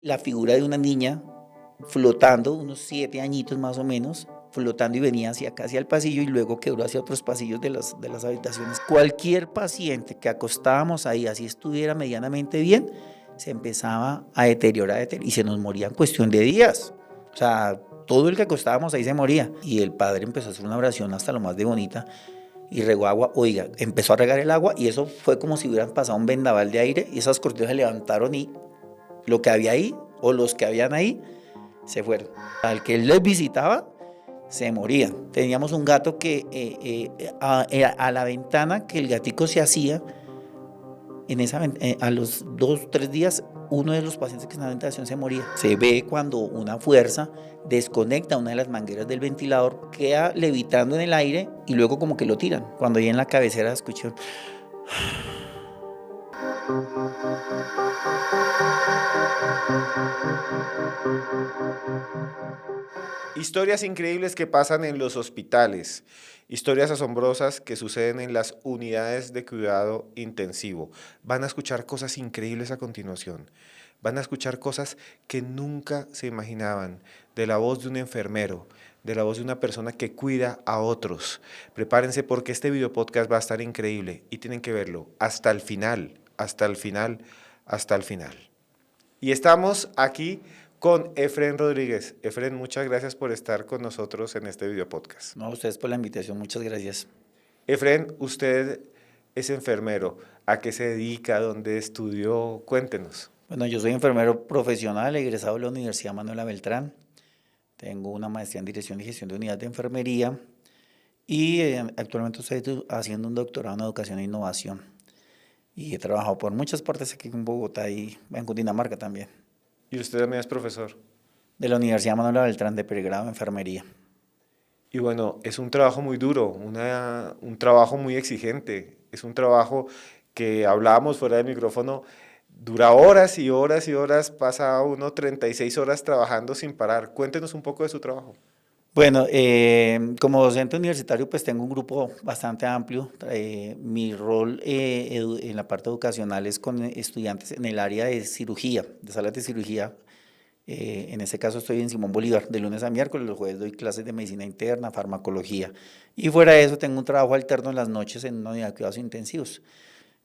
la figura de una niña flotando, unos 7 añitos más o menos, flotando y venía hacia acá, hacia el pasillo y luego quebró hacia otros pasillos de las habitaciones. Cualquier paciente que acostábamos ahí, así estuviera medianamente bien, se empezaba a deteriorar y se nos moría en cuestión de días. O sea, todo el que acostábamos ahí se moría. Y el padre empezó a hacer una oración hasta lo más de bonita y regó agua. Oiga, empezó a regar el agua y eso fue como si hubieran pasado un vendaval de aire y esas cortinas se levantaron y lo que había ahí o los que habían ahí se fueron. Al que él les visitaba, se morían. Teníamos un gato que a la ventana que el gatico se hacía, a los 2 o 3 días, uno de los pacientes que estaba en la habitación se moría. Se ve cuando una fuerza desconecta una de las mangueras del ventilador, queda levitando en el aire y luego como que lo tiran. Cuando ahí en la cabecera escuché. Historias increíbles que pasan en los hospitales, historias asombrosas que suceden en las unidades de cuidado intensivo. Van a escuchar cosas increíbles a continuación. Van a escuchar cosas que nunca se imaginaban de la voz de un enfermero, de la voz de una persona que cuida a otros. Prepárense porque este video podcast va a estar increíble y tienen que verlo hasta el final, hasta el final, hasta el final. Y estamos aquí con Efren Rodríguez. Efren, muchas gracias por estar con nosotros en este video podcast. No, a ustedes por la invitación, muchas gracias. Efren, usted es enfermero. ¿A qué se dedica? ¿Dónde estudió? Cuéntenos. Bueno, yo soy enfermero profesional, egresado de la Universidad Manuela Beltrán. Tengo una maestría en Dirección y Gestión de Unidad de Enfermería y actualmente estoy haciendo un doctorado en Educación e Innovación. Y he trabajado por muchas partes aquí en Bogotá y en Cundinamarca también. ¿Y usted también es profesor? De la Universidad Manuela Beltrán de pregrado en Enfermería. Y bueno, es un trabajo muy duro, un trabajo muy exigente. Es un trabajo que hablábamos fuera del micrófono, dura horas y horas y horas, pasa uno 36 horas trabajando sin parar. Cuéntenos un poco de su trabajo. Bueno, como docente universitario pues tengo un grupo bastante amplio. Mi rol en la parte educacional es con estudiantes en el área de cirugía, de salas de cirugía. En este caso estoy en Simón Bolívar, de lunes a miércoles, los jueves doy clases de medicina interna, farmacología. Y fuera de eso tengo un trabajo alterno en las noches en una unidad de cuidados intensivos.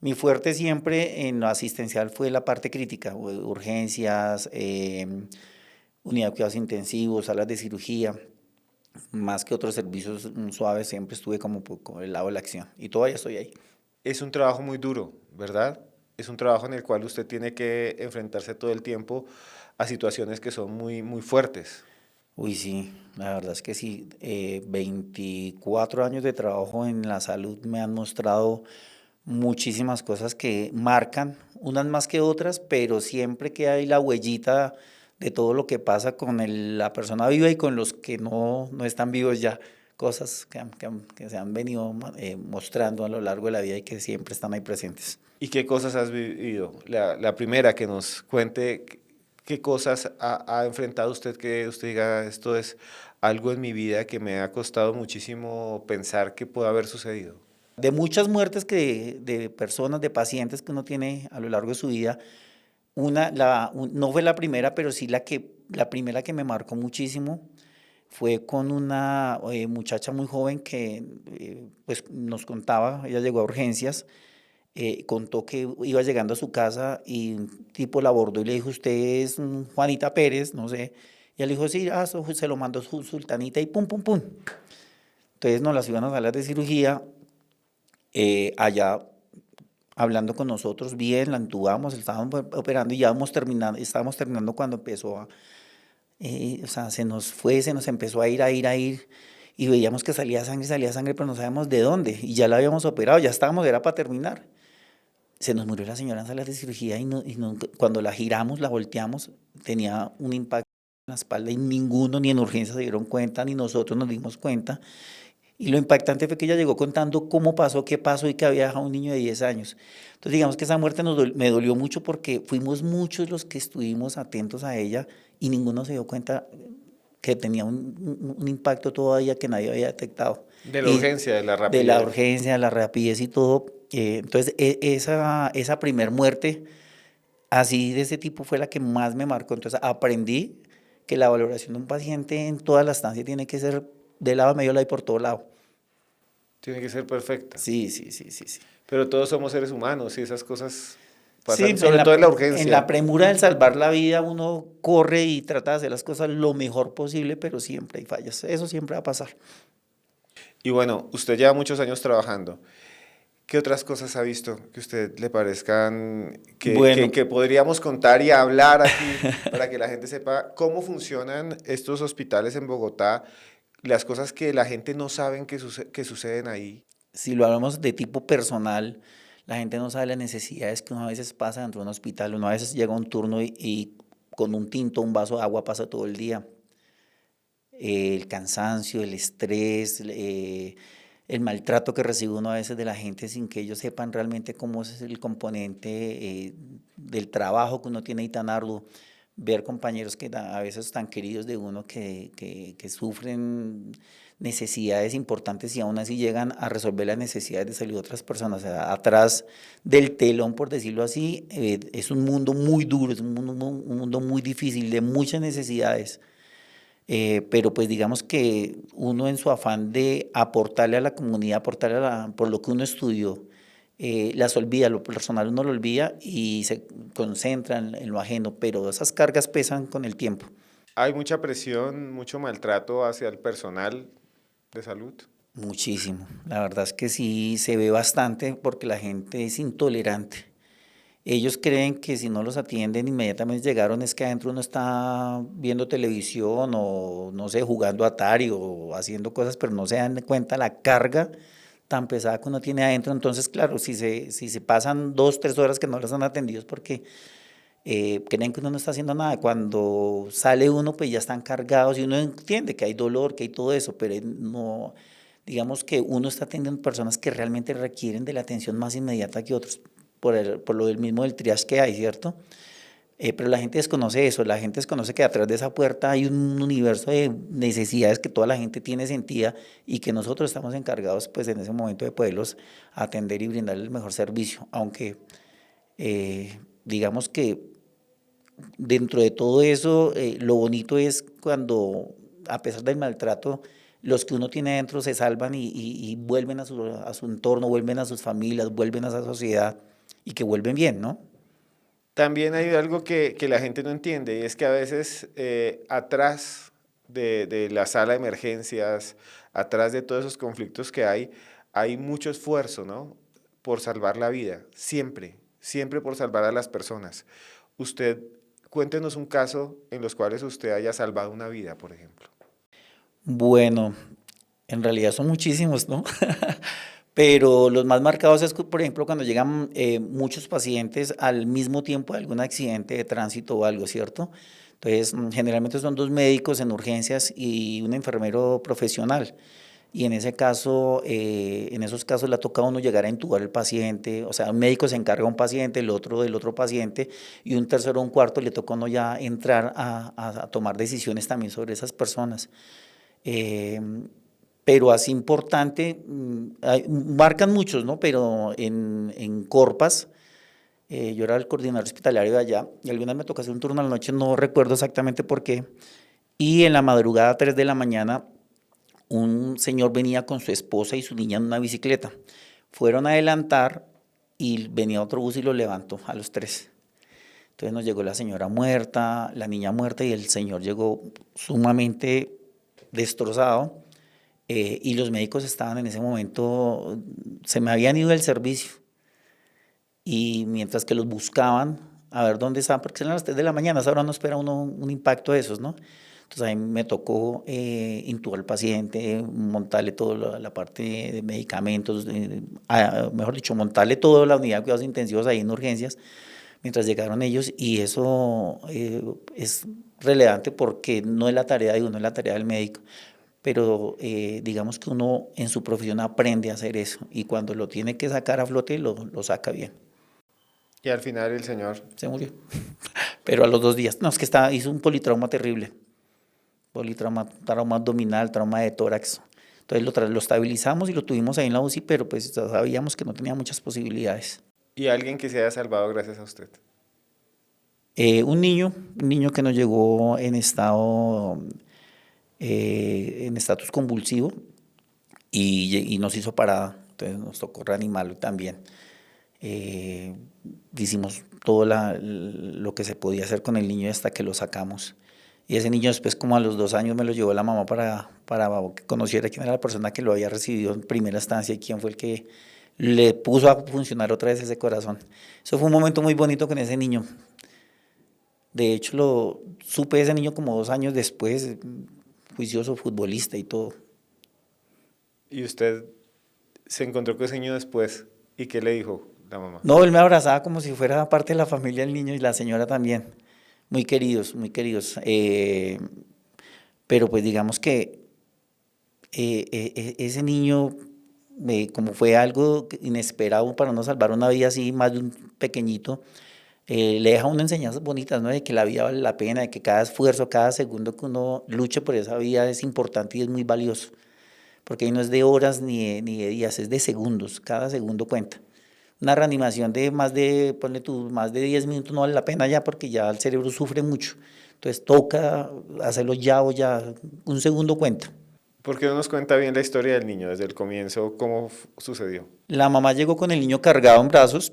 Mi fuerte siempre en lo asistencial fue la parte crítica, urgencias, unidad de cuidados intensivos, salas de cirugía, más que otros servicios suaves, siempre estuve como el lado de la acción y todavía estoy ahí. Es un trabajo muy duro, ¿verdad? Es un trabajo en el cual usted tiene que enfrentarse todo el tiempo a situaciones que son muy, muy fuertes. Uy, sí, la verdad es que sí, 24 años de trabajo en la salud me han mostrado muchísimas cosas que marcan, unas más que otras, pero siempre queda ahí la huellita de todo lo que pasa con la persona viva y con los que no están vivos ya, cosas que se han venido mostrando a lo largo de la vida y que siempre están ahí presentes. ¿Y qué cosas has vivido? La primera, que nos cuente qué cosas ha enfrentado usted que usted diga, esto es algo en mi vida que me ha costado muchísimo pensar que puede haber sucedido. De muchas muertes de personas, de pacientes que uno tiene a lo largo de su vida, no fue la primera, pero sí la primera que me marcó muchísimo fue con una muchacha muy joven que pues nos contaba, ella llegó a urgencias, contó que iba llegando a su casa y un tipo la abordó y le dijo, usted es Juanita Pérez, no sé, y él dijo, sí, se lo mandó su sultanita y pum, pum, pum. Entonces nos las iban a salas de cirugía, allá hablando con nosotros bien, la entubamos, estábamos operando y ya estábamos terminando cuando empezó o sea, se nos empezó a ir, y veíamos que salía sangre, pero no sabíamos de dónde, y ya la habíamos operado, ya estábamos, era para terminar. Se nos murió la señora en salas de cirugía cuando la giramos, la volteamos, tenía un impacto en la espalda y ninguno, ni en urgencia se dieron cuenta, ni nosotros nos dimos cuenta. Y lo impactante fue que ella llegó contando cómo pasó, qué pasó y que había dejado un niño de 10 años. Entonces digamos que esa muerte me dolió mucho porque fuimos muchos los que estuvimos atentos a ella y ninguno se dio cuenta que tenía un impacto todavía que nadie había detectado. De la Y urgencia, de la de la rapidez. urgencia, la rapidez y todo. Entonces esa primer muerte Así de ese tipo fue la que más me marcó. Entonces aprendí que la valoración de un paciente en toda la estancia tiene que ser de lado a medio lado y por todo lado. Tiene que ser perfecta. Sí, sí, sí, sí, sí. Pero todos somos seres humanos y esas cosas pasan, Sí, sobre todo en la en la urgencia. premura del salvar la vida uno corre y trata de hacer las cosas lo mejor posible, pero siempre hay fallas. Eso siempre va a pasar. Y bueno, usted lleva muchos años trabajando. ¿Qué otras cosas ha visto que a usted le parezcan Bueno, que podríamos contar y hablar aquí para que la gente sepa cómo funcionan estos hospitales en Bogotá, las cosas que la gente no sabe que suceden ahí? si lo hablamos de tipo personal, la gente no sabe las necesidades que uno a veces pasa dentro de un hospital. Uno a veces llega a un turno y con un tinto, un vaso de agua pasa todo el día. El cansancio, el estrés, el maltrato que recibe uno a veces de la gente sin que ellos sepan realmente cómo es el componente del trabajo que uno tiene ahí tan arduo. Ver compañeros que a veces tan queridos de uno que sufren necesidades importantes y aún así llegan a resolver las necesidades de salud de otras personas. O sea, atrás del telón, por decirlo así, es un mundo muy duro, es un mundo muy difícil, de muchas necesidades. Pero pues digamos que uno en su afán de aportarle a la comunidad, aportarle por lo que uno estudió, las olvida, lo personal uno lo olvida y se concentra en lo ajeno, pero esas cargas pesan con el tiempo. Hay mucha presión, mucho maltrato hacia el personal de salud. Muchísimo. La verdad es que sí se ve bastante porque la gente es intolerante. Ellos creen que si no los atienden inmediatamente llegaron es que adentro uno está viendo televisión o no sé, jugando Atari o haciendo cosas, pero no se dan cuenta la carga tan pesada que uno tiene adentro. Entonces, claro, si se pasan 2, 3 horas que no los han atendido es porque creen que uno no está haciendo nada. Cuando sale uno, pues ya están cargados y uno entiende que hay dolor, que hay todo eso, pero no, digamos que uno está atendiendo personas que realmente requieren de la atención más inmediata que otros, por lo del mismo del triage que hay, ¿cierto? Pero la gente desconoce eso, la gente desconoce que atrás de esa puerta hay un universo de necesidades que toda la gente tiene sentida y que nosotros estamos encargados pues en ese momento de poderlos atender y brindarles el mejor servicio, aunque digamos que dentro de todo eso lo bonito es cuando a pesar del maltrato los que uno tiene adentro se salvan y vuelven a su entorno, vuelven a sus familias, vuelven a esa sociedad y que vuelven bien, ¿no? También hay algo que la gente no entiende y es que a veces atrás de la sala de emergencias, atrás de todos esos conflictos que hay mucho esfuerzo, ¿no? Por salvar la vida, siempre, siempre por salvar a las personas. Usted, cuéntenos un caso en los cuales usted haya salvado una vida, por ejemplo. Bueno, en realidad son muchísimos, ¿no? Pero los más marcados es, por ejemplo, cuando llegan muchos pacientes al mismo tiempo de algún accidente de tránsito o algo, ¿cierto? Entonces, generalmente son dos médicos en urgencias y un enfermero profesional. Y en ese caso, en esos casos le toca a uno llegar a intubar al paciente, o sea, un médico se encarga de un paciente, el otro del otro paciente, y un tercero o un cuarto le toca a uno ya entrar a tomar decisiones también sobre esas personas. Eh, pero así importante, marcan muchos, ¿no? Pero en Corpas, yo era el coordinador hospitalario de allá, y algunas me tocó hacer un turno a la noche, no recuerdo exactamente por qué, y en la madrugada, 3 de la mañana, un señor venía con su esposa y su niña en una bicicleta. Fueron a adelantar y venía otro bus y lo levantó a los tres. Entonces nos llegó la señora muerta, la niña muerta y el señor llegó sumamente destrozado y los médicos estaban en ese momento, se me habían ido del servicio y mientras que los buscaban a ver dónde estaban, porque eran las 3 de la mañana, a esa hora no espera uno un impacto de esos, ¿no? Entonces a mí me tocó intubar al paciente, montarle toda la parte de medicamentos, mejor dicho, montarle toda la unidad de cuidados intensivos ahí en urgencias, mientras llegaron ellos y eso es relevante porque no es la tarea de uno, es la tarea del médico, pero digamos que uno en su profesión aprende a hacer eso y cuando lo tiene que sacar a flote lo saca bien. Y al final el señor, Se murió, pero a los 2 días, no, es que hizo un politrauma terrible, politrauma, trauma abdominal, trauma de tórax. Entonces lo estabilizamos y lo tuvimos ahí en la UCI, pero pues ya sabíamos que no tenía muchas posibilidades. y alguien que se haya salvado gracias a usted. Un niño que nos llegó en estado, en estatus convulsivo y nos hizo parada, entonces nos tocó reanimarlo también. Eh, Hicimos todo lo que se podía hacer con el niño hasta que lo sacamos. Y ese niño después, como a los 2 años, me lo llevó la mamá para que conociera quién era la persona que lo había recibido en primera instancia y quién fue el que le puso a funcionar otra vez ese corazón. Eso fue un momento muy bonito con ese niño. De hecho, lo supe de ese niño como 2 años después, juicioso, futbolista y todo. Y usted se encontró con ese niño después. ¿Y qué le dijo la mamá? No, él me abrazaba como si fuera parte de la familia el niño y la señora también. Muy queridos, muy queridos. Pero pues digamos que ese niño, como fue algo inesperado para uno salvar una vida así, más de un pequeñito, le deja a uno enseñanzas bonitas, ¿no? De que la vida vale la pena, de que cada esfuerzo, cada segundo que uno luche por esa vida es importante y es muy valioso. Porque ahí no es de horas ni de días, es de segundos, cada segundo cuenta. Una reanimación de más de, ponle tú, más de 10 minutos no vale la pena ya porque ya el cerebro sufre mucho. Entonces toca hacerlo ya o ya, un segundo cuenta. ¿Por qué no nos cuenta bien la historia del niño desde el comienzo? ¿Cómo sucedió? La mamá llegó con el niño cargado en brazos,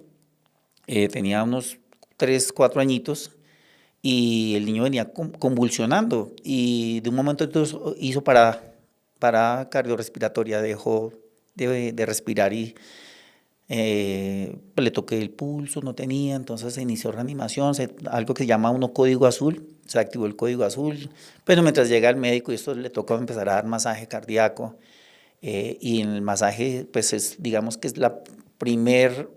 tenía unos 3 4 añitos y el niño venía convulsionando y de un momento a otro hizo parada cardiorrespiratoria, dejó de respirar y pues le toqué el pulso, no tenía, entonces se inició reanimación, algo que se llama uno código azul, se activó el código azul, pero mientras llega el médico y esto le tocó empezar a dar masaje cardíaco y en el masaje pues digamos que es la primer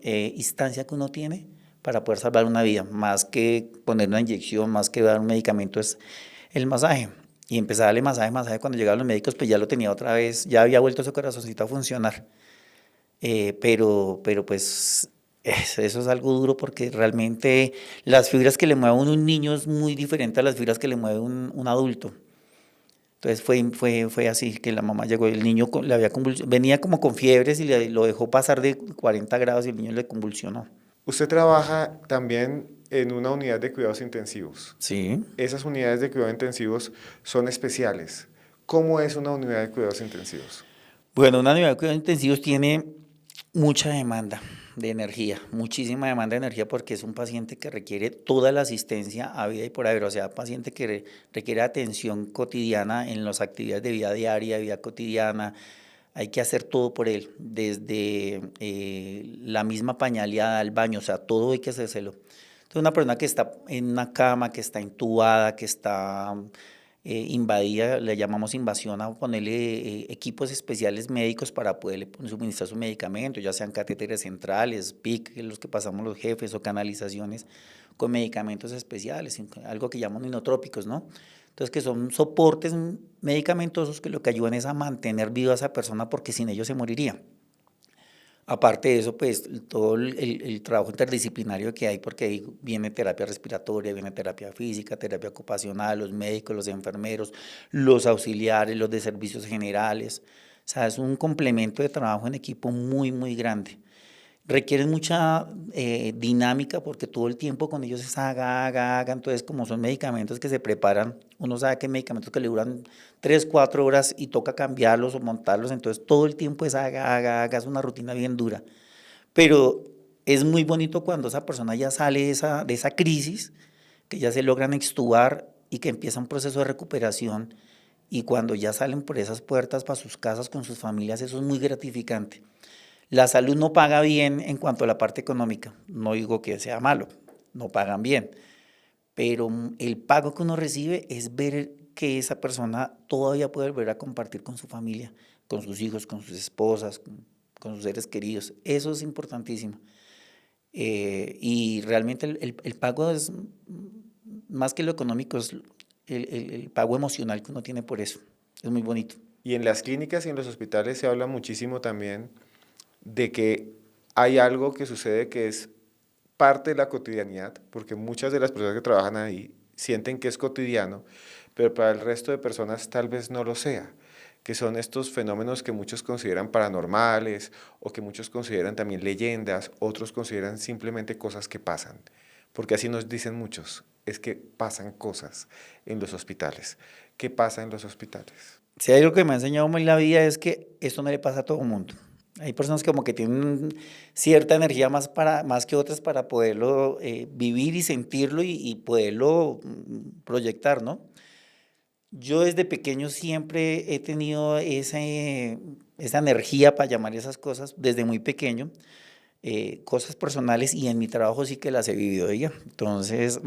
instancia que uno tiene para poder salvar una vida, más que poner una inyección, más que dar un medicamento es el masaje. Y empezar a darle masaje, masaje, cuando llegaban los médicos pues ya lo tenía otra vez, ya había vuelto su corazoncito a funcionar. Pero pues eso es algo duro porque realmente las fibras que le mueve a un niño es muy diferente a las fibras que le mueve un adulto. Entonces fue así que la mamá llegó, el niño le había venía como con fiebres y lo dejó pasar de 40 grados y el niño le convulsionó. Usted trabaja también en una unidad de cuidados intensivos. Sí. Esas unidades de cuidados intensivos son especiales. ¿Cómo es una unidad de cuidados intensivos? Bueno, una unidad de cuidados intensivos tiene mucha demanda de energía, muchísima demanda de energía porque es un paciente que requiere toda la asistencia a vida y por haber, o sea, paciente que requiere atención cotidiana en las actividades de vida diaria, de vida cotidiana, hay que hacer todo por él, desde la misma pañaleada al baño, o sea, todo hay que hacérselo. Entonces, una persona que está en una cama, que está intubada, que está invadida, le llamamos invasión a ponerle equipos especiales médicos para poderle suministrar su medicamento, ya sean catéteres centrales, PIC, los que pasamos los jefes, o canalizaciones con medicamentos especiales, algo que llaman inotrópicos, ¿no? Entonces, que son soportes medicamentosos que lo que ayudan es a mantener viva a esa persona porque sin ellos se moriría. Aparte de eso, pues todo el trabajo interdisciplinario que hay, porque ahí viene terapia respiratoria, viene terapia física, terapia ocupacional, los médicos, los enfermeros, los auxiliares, los de servicios generales. O sea, es un complemento de trabajo en equipo muy, muy grande. Requieren mucha dinámica porque todo el tiempo con ellos es haga, haga, haga. Entonces, como son medicamentos que se preparan, uno sabe que hay medicamentos que le duran 3, 4 horas y toca cambiarlos o montarlos. Entonces, todo el tiempo es haga, haga, haga. Es una rutina bien dura. Pero es muy bonito cuando esa persona ya sale de esa crisis, que ya se logran extubar y que empieza un proceso de recuperación. Y cuando ya salen por esas puertas para sus casas con sus familias, eso es muy gratificante. La salud no paga bien en cuanto a la parte económica, no digo que sea malo, no pagan bien, pero el pago que uno recibe es ver que esa persona todavía puede volver a compartir con su familia, con sus hijos, con sus esposas, con sus seres queridos. Eso es importantísimo. Y realmente el pago es más que lo económico, es el pago emocional que uno tiene por eso. Es muy bonito. Y en las clínicas y en los hospitales se habla muchísimo también de que hay algo que sucede que es parte de la cotidianidad, porque muchas de las personas que trabajan ahí sienten que es cotidiano, pero para el resto de personas tal vez no lo sea, que son estos fenómenos que muchos consideran paranormales o que muchos consideran también leyendas, otros consideran simplemente cosas que pasan. porque así nos dicen muchos, es que pasan cosas en los hospitales. ¿Qué pasa en los hospitales? Si hay algo que me ha enseñado muy la vida es que esto no le pasa a todo el mundo. Hay personas que como que tienen cierta energía más que otras para poderlo vivir y sentirlo y poderlo proyectar, ¿no? Yo desde pequeño siempre he tenido esa energía para llamar esas cosas, desde muy pequeño, cosas personales y en mi trabajo sí que las he vivido ella. Entonces,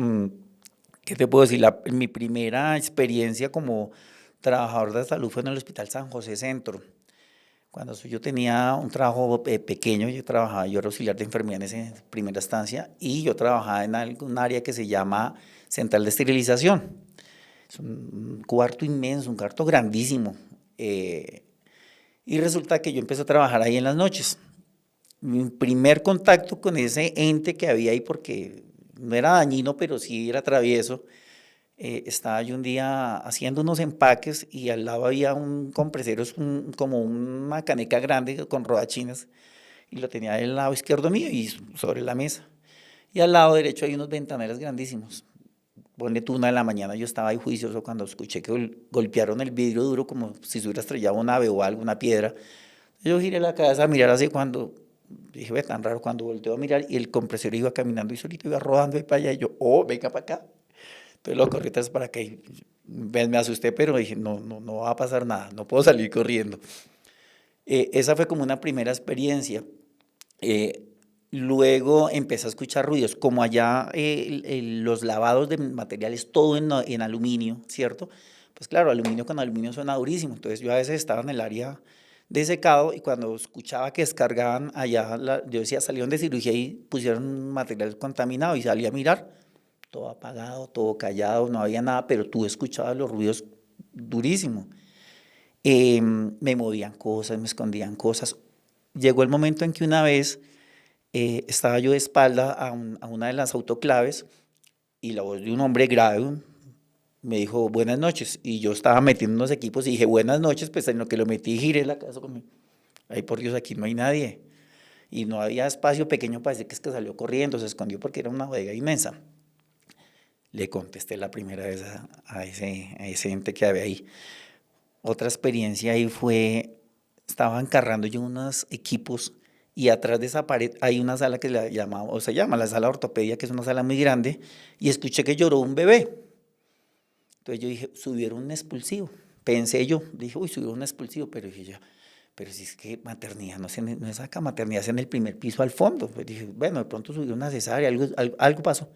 ¿qué te puedo decir? Mi primera experiencia como trabajador de salud fue en el Hospital San José Centro. Cuando yo tenía un trabajo pequeño, yo era auxiliar de enfermería en esa primera estancia y yo trabajaba en un área que se llama Central de Esterilización. Es un cuarto inmenso, un cuarto grandísimo. Y resulta que yo empecé a trabajar ahí en las noches. Mi primer contacto con ese ente que había ahí, porque no era dañino, pero sí era travieso, estaba yo un día haciendo unos empaques y al lado había un compresero, como una caneca grande con rodachinas, y lo tenía del lado izquierdo mío y sobre la mesa. Y al lado derecho hay unos ventanales grandísimos. Ponle tú 1 de la mañana, yo estaba ahí juicioso cuando escuché que golpearon el vidrio duro como si se hubiera estrellado un ave o algo, una piedra. Yo giré la cabeza a mirar así cuando, dije, ve, tan raro, cuando volteo a mirar y el compresor iba caminando y solito iba rodando y para allá y yo, oh, venga para acá. Entonces lo corrí tras para acá y me asusté, pero dije, no, no, no va a pasar nada, no puedo salir corriendo. Esa fue como una primera experiencia. Eh, Luego empecé a escuchar ruidos, como allá los lavados de materiales, todo en aluminio, ¿cierto? Pues claro, aluminio con aluminio suena durísimo, entonces yo a veces estaba en el área de secado y cuando escuchaba que descargaban allá, yo decía, salieron de cirugía y pusieron material contaminado y salí a mirar, todo apagado, todo callado, no había nada, pero tú escuchabas los ruidos durísimo. Me movían cosas, me escondían cosas. Llegó el momento en que una vez estaba yo de espalda a una de las autoclaves y la voz de un hombre grave me dijo buenas noches y yo estaba metiendo unos equipos y dije buenas noches, pues en lo que lo metí giré la casa conmigo. Ay por Dios, aquí no hay nadie. Y no había espacio pequeño, parece que es que salió corriendo, se escondió porque era una bodega inmensa. Le contesté la primera vez a ese ente que había ahí. Otra experiencia ahí fue, estaba encargando yo unos equipos y atrás de esa pared hay una sala que la llamaba, o se llama la sala de ortopedia, que es una sala muy grande, y escuché que lloró un bebé. Entonces yo dije, subieron un expulsivo. Pensé yo, dije, uy, subieron un expulsivo, pero dije yo, pero si es que maternidad no es acá, maternidad es en el primer piso al fondo. Pues dije, bueno, de pronto subió una cesárea, algo pasó.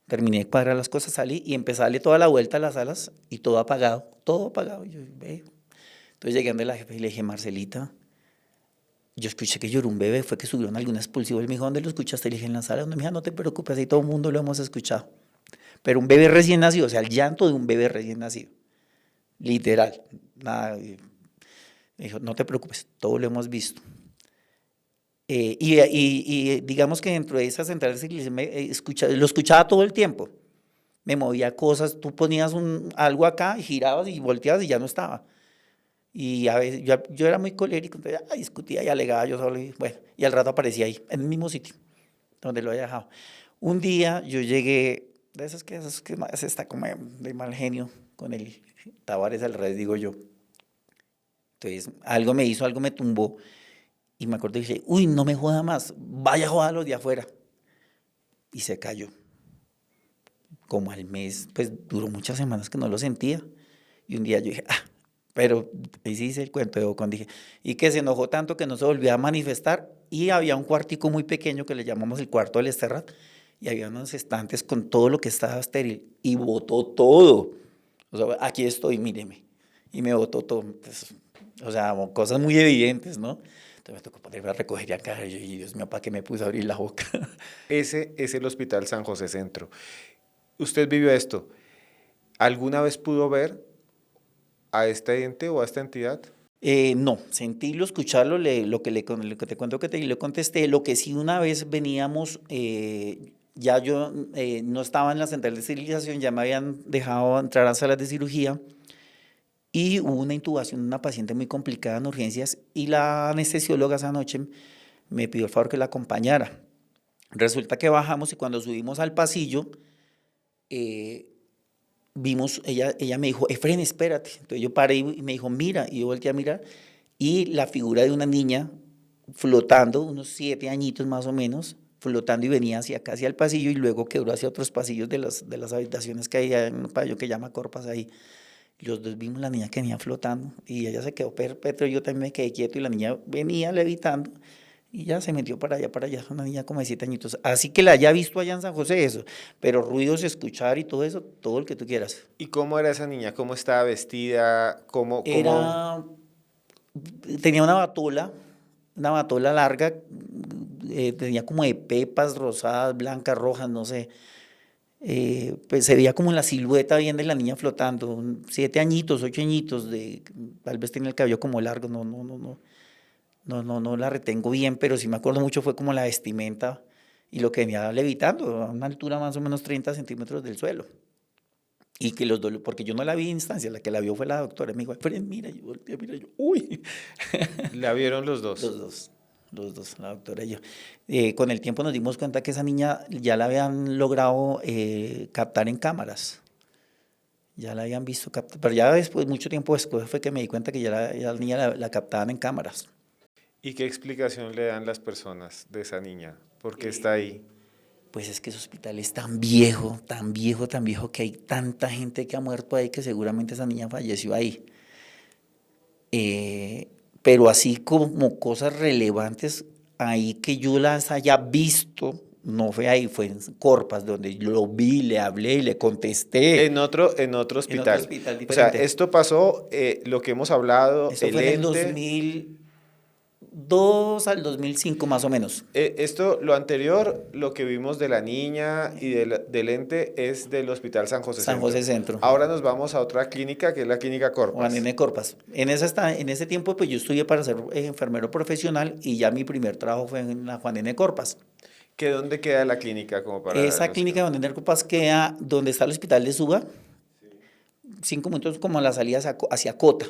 Terminé de cuadrar las cosas, salí y empecé a darle toda la vuelta a las salas y todo apagado, todo apagado. Y yo, ve. Entonces llegué a la jefe y le dije, Marcelita, yo escuché que lloró un bebé, fue que subieron algún expulsivo. Él me dijo, ¿dónde lo escuchaste? Le dije, en la sala. Donde me dijo, no te preocupes, ahí todo el mundo lo hemos escuchado. Pero un bebé recién nacido, o sea, el llanto de un bebé recién nacido. Literal. Nada, me dijo, no te preocupes, todo lo hemos visto. Y digamos que dentro de esas centrales lo escuchaba todo el tiempo. Me movía cosas, tú ponías algo acá y girabas y volteabas y ya no estaba. Y a veces yo era muy colérico, entonces discutía y alegaba yo solo. Y, bueno, y al rato aparecía ahí, en el mismo sitio donde lo había dejado. Un día yo llegué, de esos que más está como de mal genio, con el Tavares al revés, digo yo. Entonces, algo me hizo, algo me tumbó. Y me acuerdo y dije, uy, no me joda más, vaya a joder a los de afuera. Y se cayó. Como al mes, pues duró muchas semanas que no lo sentía. Y un día yo dije, pero ahí sí hice el cuento de Ocon, dije, y que se enojó tanto que no se volvió a manifestar. Y había un cuartico muy pequeño que le llamamos el cuarto del Esterrat. Y había unos estantes con todo lo que estaba estéril. Y botó todo. O sea, aquí estoy, míreme. Y me botó todo. Pues, o sea, cosas muy evidentes, ¿no? Entonces me tocó ponerme a recoger y acá. Y yo, y Dios mío, ¿para qué me puse a abrir la boca? Ese es el Hospital San José Centro. Usted vivió esto. ¿Alguna vez pudo ver a este ente o a esta entidad? No, sentirlo, escucharlo, lo que te cuento que le contesté. Lo que sí una vez veníamos, ya yo no estaba en la central de esterilización, ya me habían dejado entrar a salas de cirugía y hubo una intubación de una paciente muy complicada en urgencias y la anestesióloga esa noche me pidió el favor que la acompañara. Resulta que bajamos y cuando subimos al pasillo, eh, vimos, ella me dijo, Efren, espérate. Entonces yo paré y me dijo, mira, y yo volteé a mirar, y la figura de una niña flotando, unos 7 añitos más o menos, flotando y venía hacia acá, hacia el pasillo, y luego quebró hacia otros pasillos de las habitaciones que hay en un pabellón que llama Corpas ahí. Y los dos vimos la niña que venía flotando, y ella se quedó perpetua, yo también me quedé quieto, y la niña venía levitando, y ya se metió para allá, una niña como de 7 añitos. Así que la haya visto allá en San José, eso, pero ruidos, escuchar y todo eso, todo el que tú quieras. ¿Y cómo era esa niña? ¿Cómo estaba vestida? ¿Cómo? Era, tenía una batola larga, tenía como de pepas rosadas, blancas, rojas, no sé. Pues se veía como la silueta bien de la niña flotando, 7 añitos, 8 añitos, tal vez tenía el cabello como largo, no la retengo bien, pero sí me acuerdo mucho fue como la vestimenta y lo que venía levitando, a una altura más o menos 30 centímetros del suelo. Y que los dos, porque yo no la vi en instancia, la que la vio fue la doctora, me dijo, "Fred, mira, yo volteé, mira, yo, uy". La vieron los Los dos. dos, los dos, la doctora y yo. Con el tiempo nos dimos cuenta que esa niña ya la habían logrado captar en cámaras, ya la habían visto captar, pero ya después, mucho tiempo después fue que me di cuenta que ya la niña la captaban en cámaras. ¿Y qué explicación le dan las personas de esa niña? ¿Por qué está ahí? Pues es que ese hospital es tan viejo, tan viejo, tan viejo, que hay tanta gente que ha muerto ahí que seguramente esa niña falleció ahí. Eh, pero así como cosas relevantes ahí que yo las haya visto, no fue ahí, fue en Corpas, donde yo lo vi, le hablé y le contesté En otro en otro hospital. hospital O sea, diferente. esto pasó, lo que hemos hablado, Eso el fue en el ente. 2002 al 2005 más o menos, Lo anterior, lo que vimos de la niña y del ente es del Hospital San José San Centro. José Centro, Ahora nos vamos a otra clínica, que es la Clínica Juan Corpas. N. Corpas. En ese tiempo pues yo estudié para ser enfermero profesional y ya mi primer trabajo fue en la Juan N. Corpas. ¿Que dónde queda la clínica como para Esa los que clínica de no? Juan N. Corpas queda donde está el hospital de Suba, 5 minutos como a la salida hacia Cota.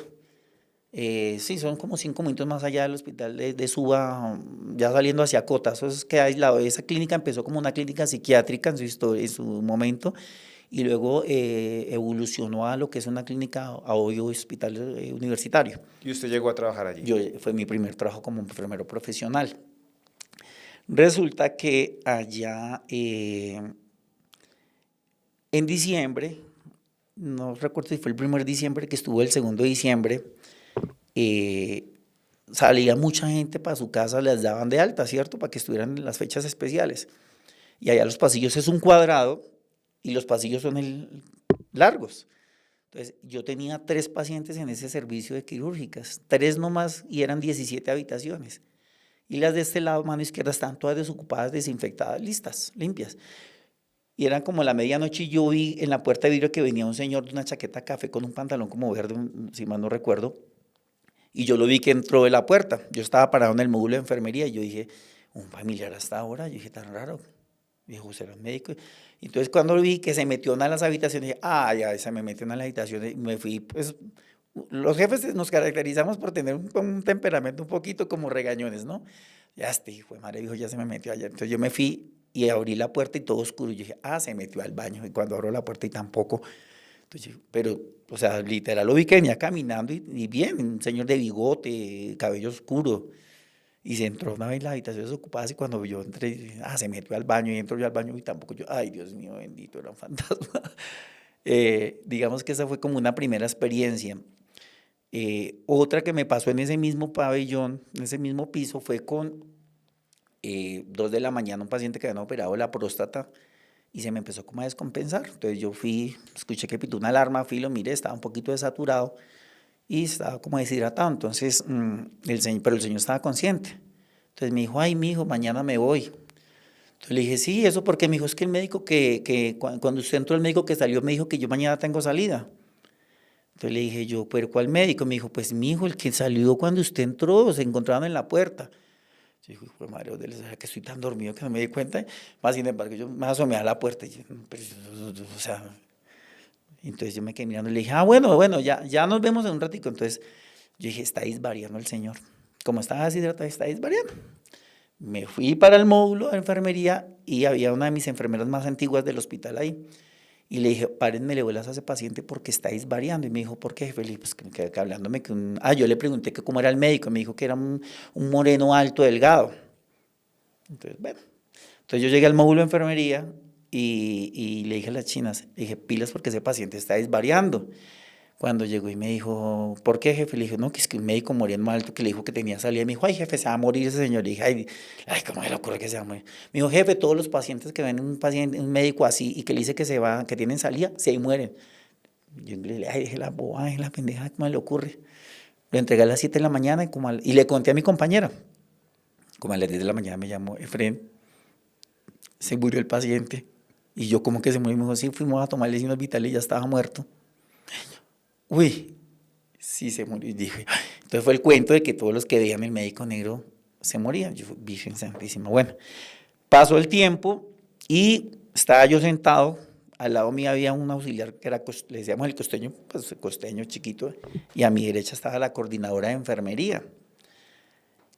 Sí, son como 5 minutos más allá del hospital de Suba, ya saliendo hacia Cota. Eso queda aislado. Esa clínica empezó como una clínica psiquiátrica en su historia, en su momento, y luego evolucionó a lo que es una clínica, a hoy hospital universitario. Y usted llegó a trabajar allí. Fue mi primer trabajo como enfermero profesional. Resulta que allá en diciembre, no recuerdo si fue el primer diciembre que estuvo, el segundo diciembre, eh, salía mucha gente para su casa, les daban de alta, ¿cierto? Para que estuvieran en las fechas especiales. Y allá los pasillos es un cuadrado y los pasillos son largos. Entonces, yo tenía 3 pacientes en ese servicio de quirúrgicas, 3 nomás, y eran 17 habitaciones. Y las de este lado, mano izquierda, estaban todas desocupadas, desinfectadas, listas, limpias. Y eran como la medianoche y yo vi en la puerta de vidrio que venía un señor de una chaqueta café con un pantalón como verde, si mal no recuerdo, y yo lo vi que entró de la puerta. Yo estaba parado en el módulo de enfermería y yo dije, un familiar hasta ahora. Yo dije, tan raro. Dijo, ¿será un médico? Y entonces cuando lo vi que se metió en una de las habitaciones, dije, ya, se me metió en una de las habitaciones y me fui, pues, los jefes nos caracterizamos por tener un temperamento un poquito como regañones, ¿no? Ya este hijo de madre dijo, ya se me metió allá. Entonces yo me fui y abrí la puerta y todo oscuro. Y yo dije, se metió al baño. Y cuando abro la puerta y tampoco. Entonces, pero, o sea, literal lo vi que venía caminando y bien, un señor de bigote, cabello oscuro. Y se entró una vez las habitaciones ocupadas y cuando yo entré, se metió al baño y entró yo al baño y tampoco yo, ay Dios mío bendito, era un fantasma. Digamos que esa fue como una primera experiencia. Otra que me pasó en ese mismo pabellón, en ese mismo piso, fue con 2 de la mañana un paciente que había operado la próstata y se me empezó como a descompensar. Entonces yo fui, escuché que pitó una alarma, fui, lo miré, estaba un poquito desaturado y estaba como deshidratado. Entonces, pero el señor estaba consciente. Entonces me dijo, ay, mi hijo, mañana me voy. Entonces le dije, sí, ¿eso porque me dijo, es que el médico cuando usted entró, el médico que salió me dijo que yo mañana tengo salida. Entonces le dije yo, ¿pero cuál médico? Me dijo, pues mi hijo, el que salió cuando usted entró, se encontraban en la puerta. Yo dije, hijo de madre, ¿será que estoy tan dormido que no me di cuenta? Más sin embargo, yo me asomé a la puerta y yo, o sea, entonces yo me quedé mirando y le dije, bueno, ya nos vemos en un ratico. Entonces yo dije, está variando el señor. Como estaba deshidratado, está variando. Me fui para el módulo de enfermería y había una de mis enfermeras más antiguas del hospital ahí. Y le dije, párenme, le vuelas a ese paciente porque estáis variando. Y me dijo, ¿por qué, jefe? Le dije, pues que hablándome que yo le pregunté que cómo era el médico. Y me dijo que era un moreno alto, delgado. Entonces, bueno. Entonces yo llegué al módulo de enfermería y le dije a las chinas, le dije, pilas porque ese paciente está desvariando. Cuando llegó y me dijo, ¿por qué, jefe? Le dije, no, que es que un médico moreno alto que le dijo que tenía salida. Me dijo, ay, jefe, se va a morir ese señor. Le dije, ¿cómo se le ocurre que se va a morir? Me dijo, jefe, todos los pacientes que ven un paciente, un médico así y que le dice que se va, que tienen salida, se mueren. Yo le dije, ay, dije la boba, dije la pendeja, ¿cómo le ocurre? Lo entregué a las 7 de la mañana y le conté a mi compañera. Como a las 10 de la mañana me llamó, Efren, se murió el paciente. Y yo, ¿cómo que se murió? Me dijo, sí, fuimos a tomarle signos vitales y ya estaba muerto. Uy, sí se murió. Y dije, entonces fue el cuento de que todos los que veían el médico negro se morían. Yo, Virgen Santísima. Bueno, pasó el tiempo y estaba yo sentado. Al lado mío había un auxiliar que era, le decíamos el costeño, pues el costeño chiquito, y a mi derecha estaba la coordinadora de enfermería.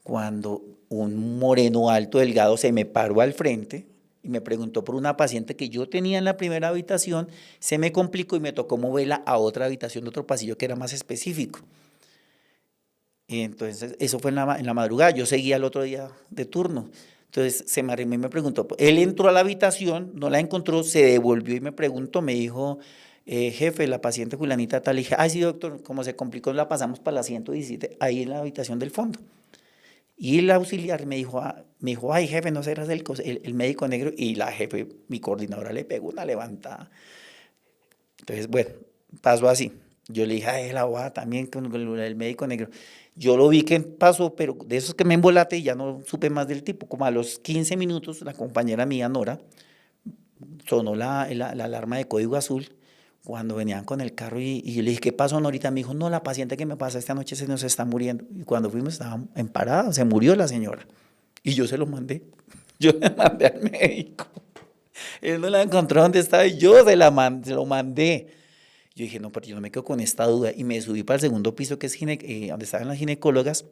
Cuando un moreno alto, delgado, se me paró al frente y me preguntó por una paciente que yo tenía en la primera habitación, se me complicó y me tocó moverla a otra habitación de otro pasillo que era más específico. Y entonces, eso fue en la madrugada, yo seguía el otro día de turno. Entonces, se me arrimó y me preguntó, él entró a la habitación, no la encontró, se devolvió y me preguntó, me dijo, jefe, la paciente fulanita tal, le dije, ay, sí, doctor, como se complicó, la pasamos para la 117, ahí en la habitación del fondo. Y el auxiliar me dijo, ay, jefe, no serás el médico negro. Y la jefe, mi coordinadora, le pegó una levantada. Entonces, bueno, pasó así. Yo le dije, ay, la bobada también con el médico negro. Yo lo vi que pasó, pero de esos que me embolaté y ya no supe más del tipo. Como a los 15 minutos, la compañera mía, Nora, sonó la alarma de código azul cuando venían con el carro y yo le dije, ¿qué pasó, Norita? Me dijo, no, la paciente que me pasa esta noche se nos está muriendo. Y cuando fuimos estaba en parada, se murió la señora. Y yo se lo mandé. Yo le mandé al médico. Él no la encontró donde estaba y yo se lo mandé. Yo dije, no, pero yo no me quedo con esta duda. Y me subí para el segundo piso, que es donde estaban las ginecólogas.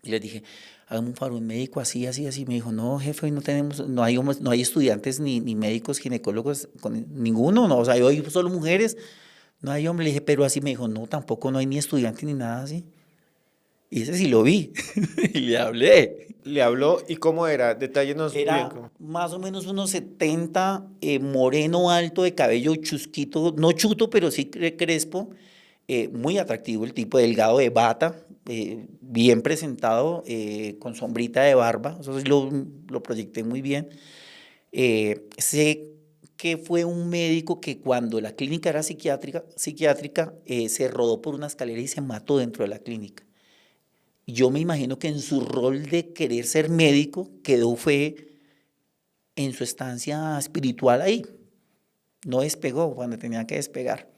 Y les dije, hágame un favor, un médico así, así, así. Me dijo, no, jefe, hoy no hay estudiantes ni médicos ginecólogos, ninguno, no, o sea, hoy solo mujeres, no hay hombre. Le dije, pero así me dijo, no, tampoco no hay ni estudiantes ni nada así. Y ese sí lo vi, y le hablé. Le habló y cómo era, detállenos bien. Era más o menos unos 70, moreno alto, de cabello chusquito, no chuto, pero sí crespo, muy atractivo el tipo, delgado de bata, bien presentado, con sombrita de barba, eso sí lo proyecté muy bien. Sé que fue un médico que cuando la clínica era psiquiátrica se rodó por una escalera y se mató dentro de la clínica. Yo me imagino que en su rol de querer ser médico quedó fue en su estancia espiritual ahí. No despegó cuando tenía que despegar.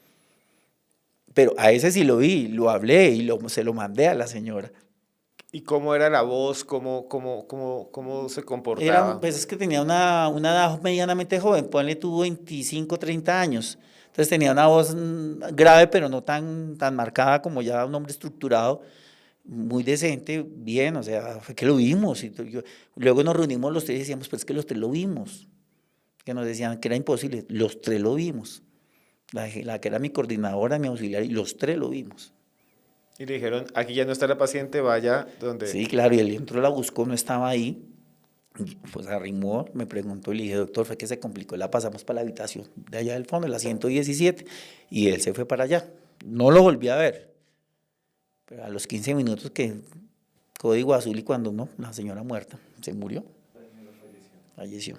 Pero a ese sí lo vi, lo hablé y se lo mandé a la señora. ¿Y cómo era la voz? ¿Cómo se comportaba? Pues es que tenía una edad medianamente joven, ponle tuvo 25, 30 años. Entonces tenía una voz grave, pero no tan marcada como ya un hombre estructurado, muy decente, bien, o sea, fue que lo vimos. Luego nos reunimos los tres y decíamos, pues es que los tres lo vimos. Que nos decían que era imposible, los tres lo vimos. La que era mi coordinadora, mi auxiliar, y los tres lo vimos. Y le dijeron, aquí ya no está la paciente, vaya donde... Sí, claro, y él entró, la buscó, no estaba ahí. Pues arrimó, me preguntó y le dije, doctor, fue que se complicó, la pasamos para la habitación de allá del fondo, la 117, y él se fue para allá. No lo volví a ver, pero a los 15 minutos que código azul y cuando no, la señora muerta, se murió, falleció.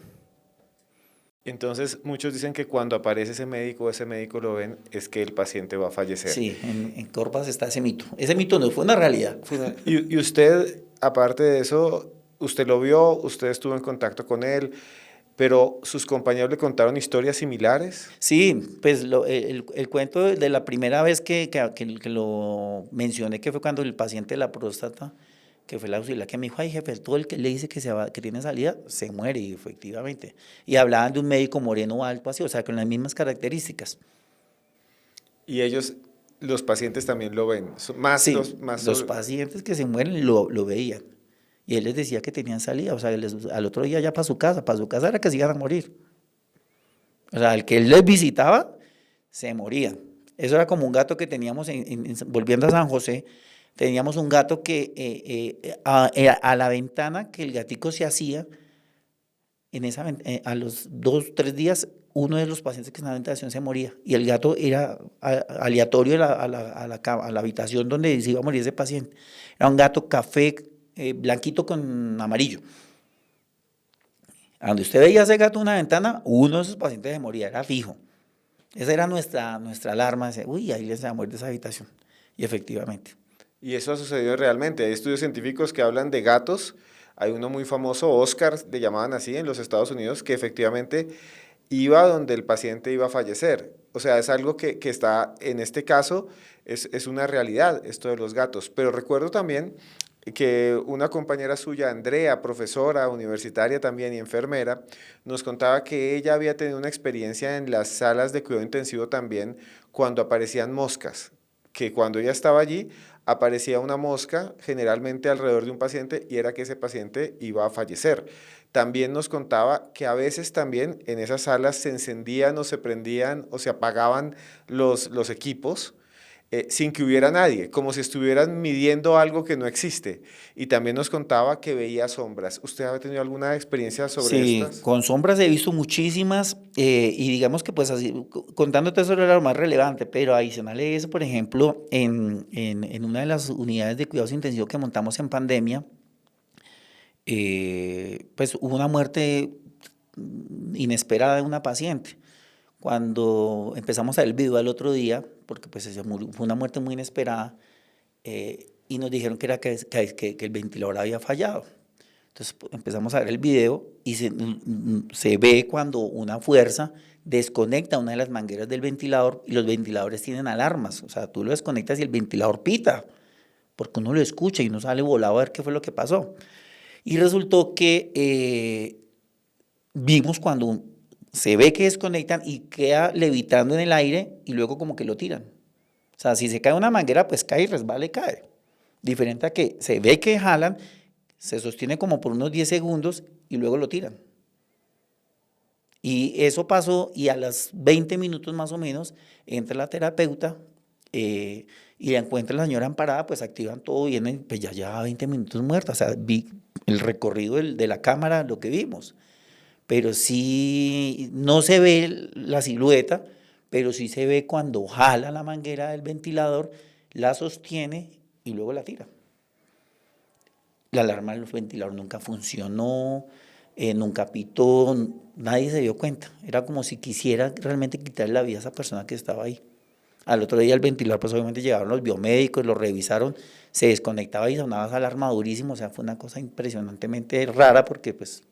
Entonces, muchos dicen que cuando aparece ese médico lo ven, es que el paciente va a fallecer. Sí, en Corpas está ese mito. Ese mito no fue una realidad. Y usted, aparte de eso, usted lo vio, usted estuvo en contacto con él, pero sus compañeros le contaron historias similares. Sí, pues el cuento de la primera vez que lo mencioné, que fue cuando el paciente de la próstata, que fue la auxiliar, que me dijo, ay, jefe, todo el que le dice que tiene salida, se muere, y efectivamente. Y hablaban de un médico moreno alto así, o sea, con las mismas características. Y ellos, los pacientes también lo ven. Sí, los pacientes que se mueren lo veían. y él les decía que tenían salida, o sea, al otro día ya para su casa era que se iban a morir. O sea, el que él les visitaba, se morían. Eso era como un gato que teníamos, volviendo a San José, teníamos un gato que a la ventana que el gatico se hacía, a los 2, 3 días, uno de los pacientes que estaba en habitación se moría. Y el gato era aleatorio a la habitación donde se iba a morir ese paciente. Era un gato café, blanquito con amarillo. A donde usted veía ese gato en una ventana, uno de esos pacientes se moría, era fijo. Esa era nuestra alarma, de, uy, ahí les va a morir de esa habitación. Y efectivamente. Y eso ha sucedido realmente. Hay estudios científicos que hablan de gatos. Hay uno muy famoso, Oscar, le llamaban así en los Estados Unidos, que efectivamente iba donde el paciente iba a fallecer. O sea, es algo que está, en este caso, es una realidad, esto de los gatos. Pero recuerdo también que una compañera suya, Andrea, profesora universitaria también y enfermera, nos contaba que ella había tenido una experiencia en las salas de cuidado intensivo también cuando aparecían moscas, que cuando ella estaba allí aparecía una mosca generalmente alrededor de un paciente y era que ese paciente iba a fallecer. También nos contaba que a veces también en esas salas se encendían o se prendían o se apagaban los equipos sin que hubiera nadie, como si estuvieran midiendo algo que no existe. Y también nos contaba que veía sombras. ¿Usted ha tenido alguna experiencia sobre Sí, estas? con sombras he visto muchísimas y digamos que pues así, contándote eso era lo más relevante, pero adicional a eso, por ejemplo, en una de las unidades de cuidados intensivos que montamos en pandemia, pues hubo una muerte inesperada de una paciente. Cuando empezamos a ver el video al otro día, porque pues fue una muerte muy inesperada, y nos dijeron que era que el ventilador había fallado. Entonces empezamos a ver el video y se ve cuando una fuerza desconecta una de las mangueras del ventilador y los ventiladores tienen alarmas. O sea, tú lo desconectas y el ventilador pita, porque uno lo escucha y uno sale volado a ver qué fue lo que pasó. Y resultó que vimos cuando se ve que desconectan y queda levitando en el aire y luego como que lo tiran. O sea, si se cae una manguera, pues cae y resbala y cae. Diferente a que se ve que jalan, se sostiene como por unos 10 segundos y luego lo tiran. Y eso pasó y a los 20 minutos más o menos entra la terapeuta y la encuentra la señora amparada, pues activan todo y pues ya lleva 20 minutos muerta. O sea, vi el recorrido de la cámara, lo que vimos. Pero sí, no se ve la silueta, pero sí se ve cuando jala la manguera del ventilador, la sostiene y luego la tira. La alarma del ventilador nunca funcionó, nunca pitó, nadie se dio cuenta. Era como si quisiera realmente quitarle la vida a esa persona que estaba ahí. Al otro día el ventilador, pues obviamente llegaron los biomédicos, lo revisaron, se desconectaba y sonaba esa alarma durísimo. O sea, fue una cosa impresionantemente rara porque pues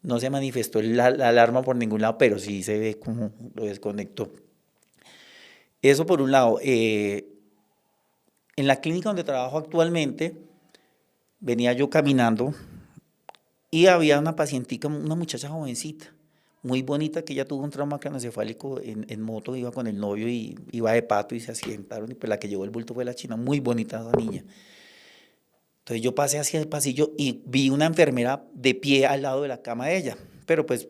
no se manifestó la alarma por ningún lado, pero sí se ve como lo desconectó. Eso por un lado. En la clínica donde trabajo actualmente, venía yo caminando y había una pacientica, una muchacha jovencita, muy bonita, que ella tuvo un trauma craneoencefálico en moto, iba con el novio y iba de pato y se accidentaron y pues la que llevó el bulto fue la china, muy bonita esa niña. Entonces yo pasé hacia el pasillo y vi una enfermera de pie al lado de la cama de ella, pero pues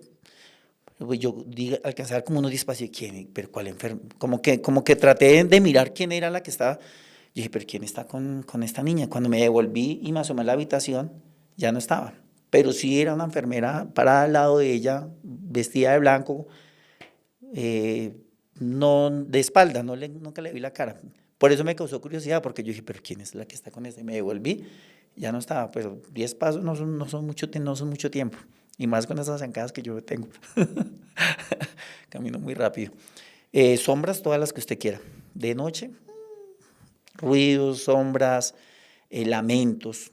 yo alcancé a ver como unos 10 pasos, ¿quién? ¿Pero cuál enfermo? Como que traté de mirar quién era la que estaba. Yo dije, ¿pero quién está con esta niña? Cuando me devolví y me asomé a la habitación, ya no estaba. Pero sí era una enfermera parada al lado de ella, vestida de blanco, eh, no de espalda, nunca le vi la cara. Por eso me causó curiosidad, porque yo dije, ¿pero quién es la que está con esta? Y me devolví, ya no estaba, pero 10 pasos no son mucho tiempo. Y más con esas zancadas que yo tengo. Camino muy rápido. Sombras, todas las que usted quiera. De noche, ruidos, sombras, lamentos.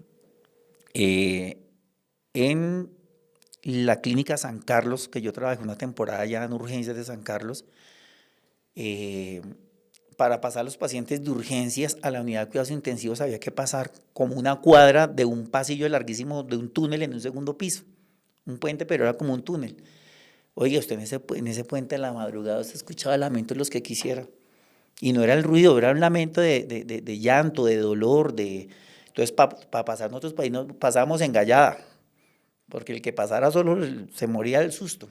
En la clínica San Carlos, que yo trabajé una temporada ya en urgencias de San Carlos, para pasar a los pacientes de urgencias a la unidad de cuidados intensivos había que pasar como una cuadra de un pasillo larguísimo, de un túnel en un segundo piso. Un puente, pero era como un túnel. Oiga, usted en ese puente a la madrugada usted escuchaba lamentos los que quisiera. Y no era el ruido, era un lamento de llanto, de dolor, Entonces, para pasar nosotros por ahí nos pasábamos engallada, porque el que pasara solo se moría del susto.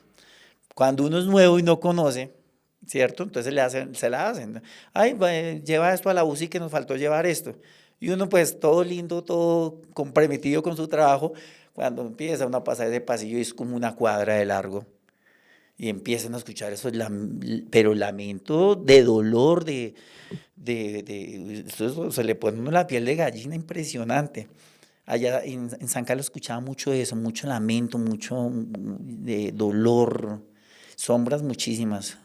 Cuando uno es nuevo y no conoce, ¿cierto? Entonces se la hacen. Ay, lleva esto a la UCI que nos faltó llevar esto. Y uno pues todo lindo, todo comprometido con su trabajo, cuando empieza uno a pasar ese pasillo y es como una cuadra de largo. Y empiezan a escuchar eso, pero lamento de dolor, eso se le pone a uno la piel de gallina impresionante. Allá en San Carlos escuchaba mucho eso, mucho lamento, mucho de dolor, sombras muchísimas.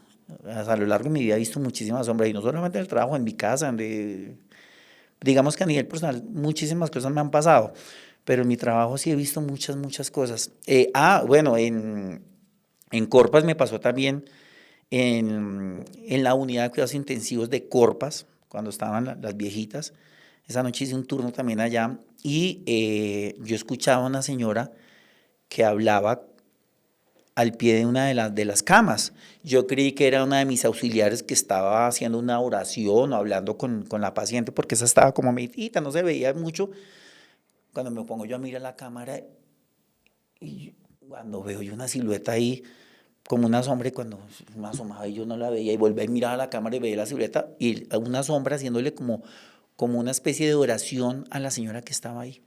A lo largo de mi vida he visto muchísimas sombras, y no solamente en el trabajo, en mi casa, digamos que a nivel personal muchísimas cosas me han pasado, pero en mi trabajo sí he visto muchas, muchas cosas. Bueno, en Corpas me pasó también en la unidad de cuidados intensivos de Corpas, cuando estaban las viejitas. Esa noche hice un turno también allá y yo escuchaba a una señora que hablaba al pie de una de las camas. Yo creí que era una de mis auxiliares que estaba haciendo una oración o hablando con la paciente, porque esa estaba como medita, no se veía mucho. Cuando me pongo yo a mirar la cámara y cuando veo yo una silueta ahí, como una sombra, y cuando me asomaba y yo no la veía y volví a mirar a la cámara y veía la silueta y una sombra haciéndole como una especie de oración a la señora que estaba ahí.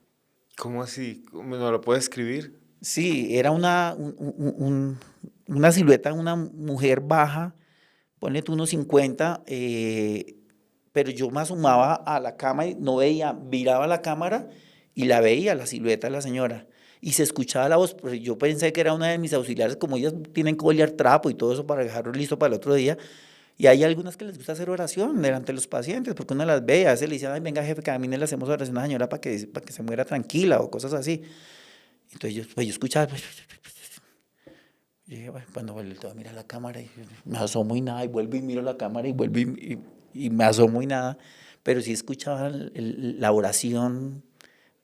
¿Cómo así? ¿Cómo no lo puedes escribir? Sí, era una silueta, una mujer baja, ponle tú unos 50, pero yo me asomaba a la cama y no veía, miraba la cámara y la veía, la silueta de la señora. Y se escuchaba la voz, pero yo pensé que era una de mis auxiliares, como ellas tienen que bolear trapo y todo eso para dejarlo listo para el otro día. Y hay algunas que les gusta hacer oración delante de los pacientes, porque uno las ve, a veces le dicen, ay, venga jefe, camine, le hacemos oración a la señora para que se muera tranquila o cosas así. Entonces yo escuchaba, y dije, bueno, cuando vuelvo a mirar la cámara y me asomo y nada, y vuelvo y miro la cámara y vuelvo y me asomo y nada, pero sí escuchaba la oración,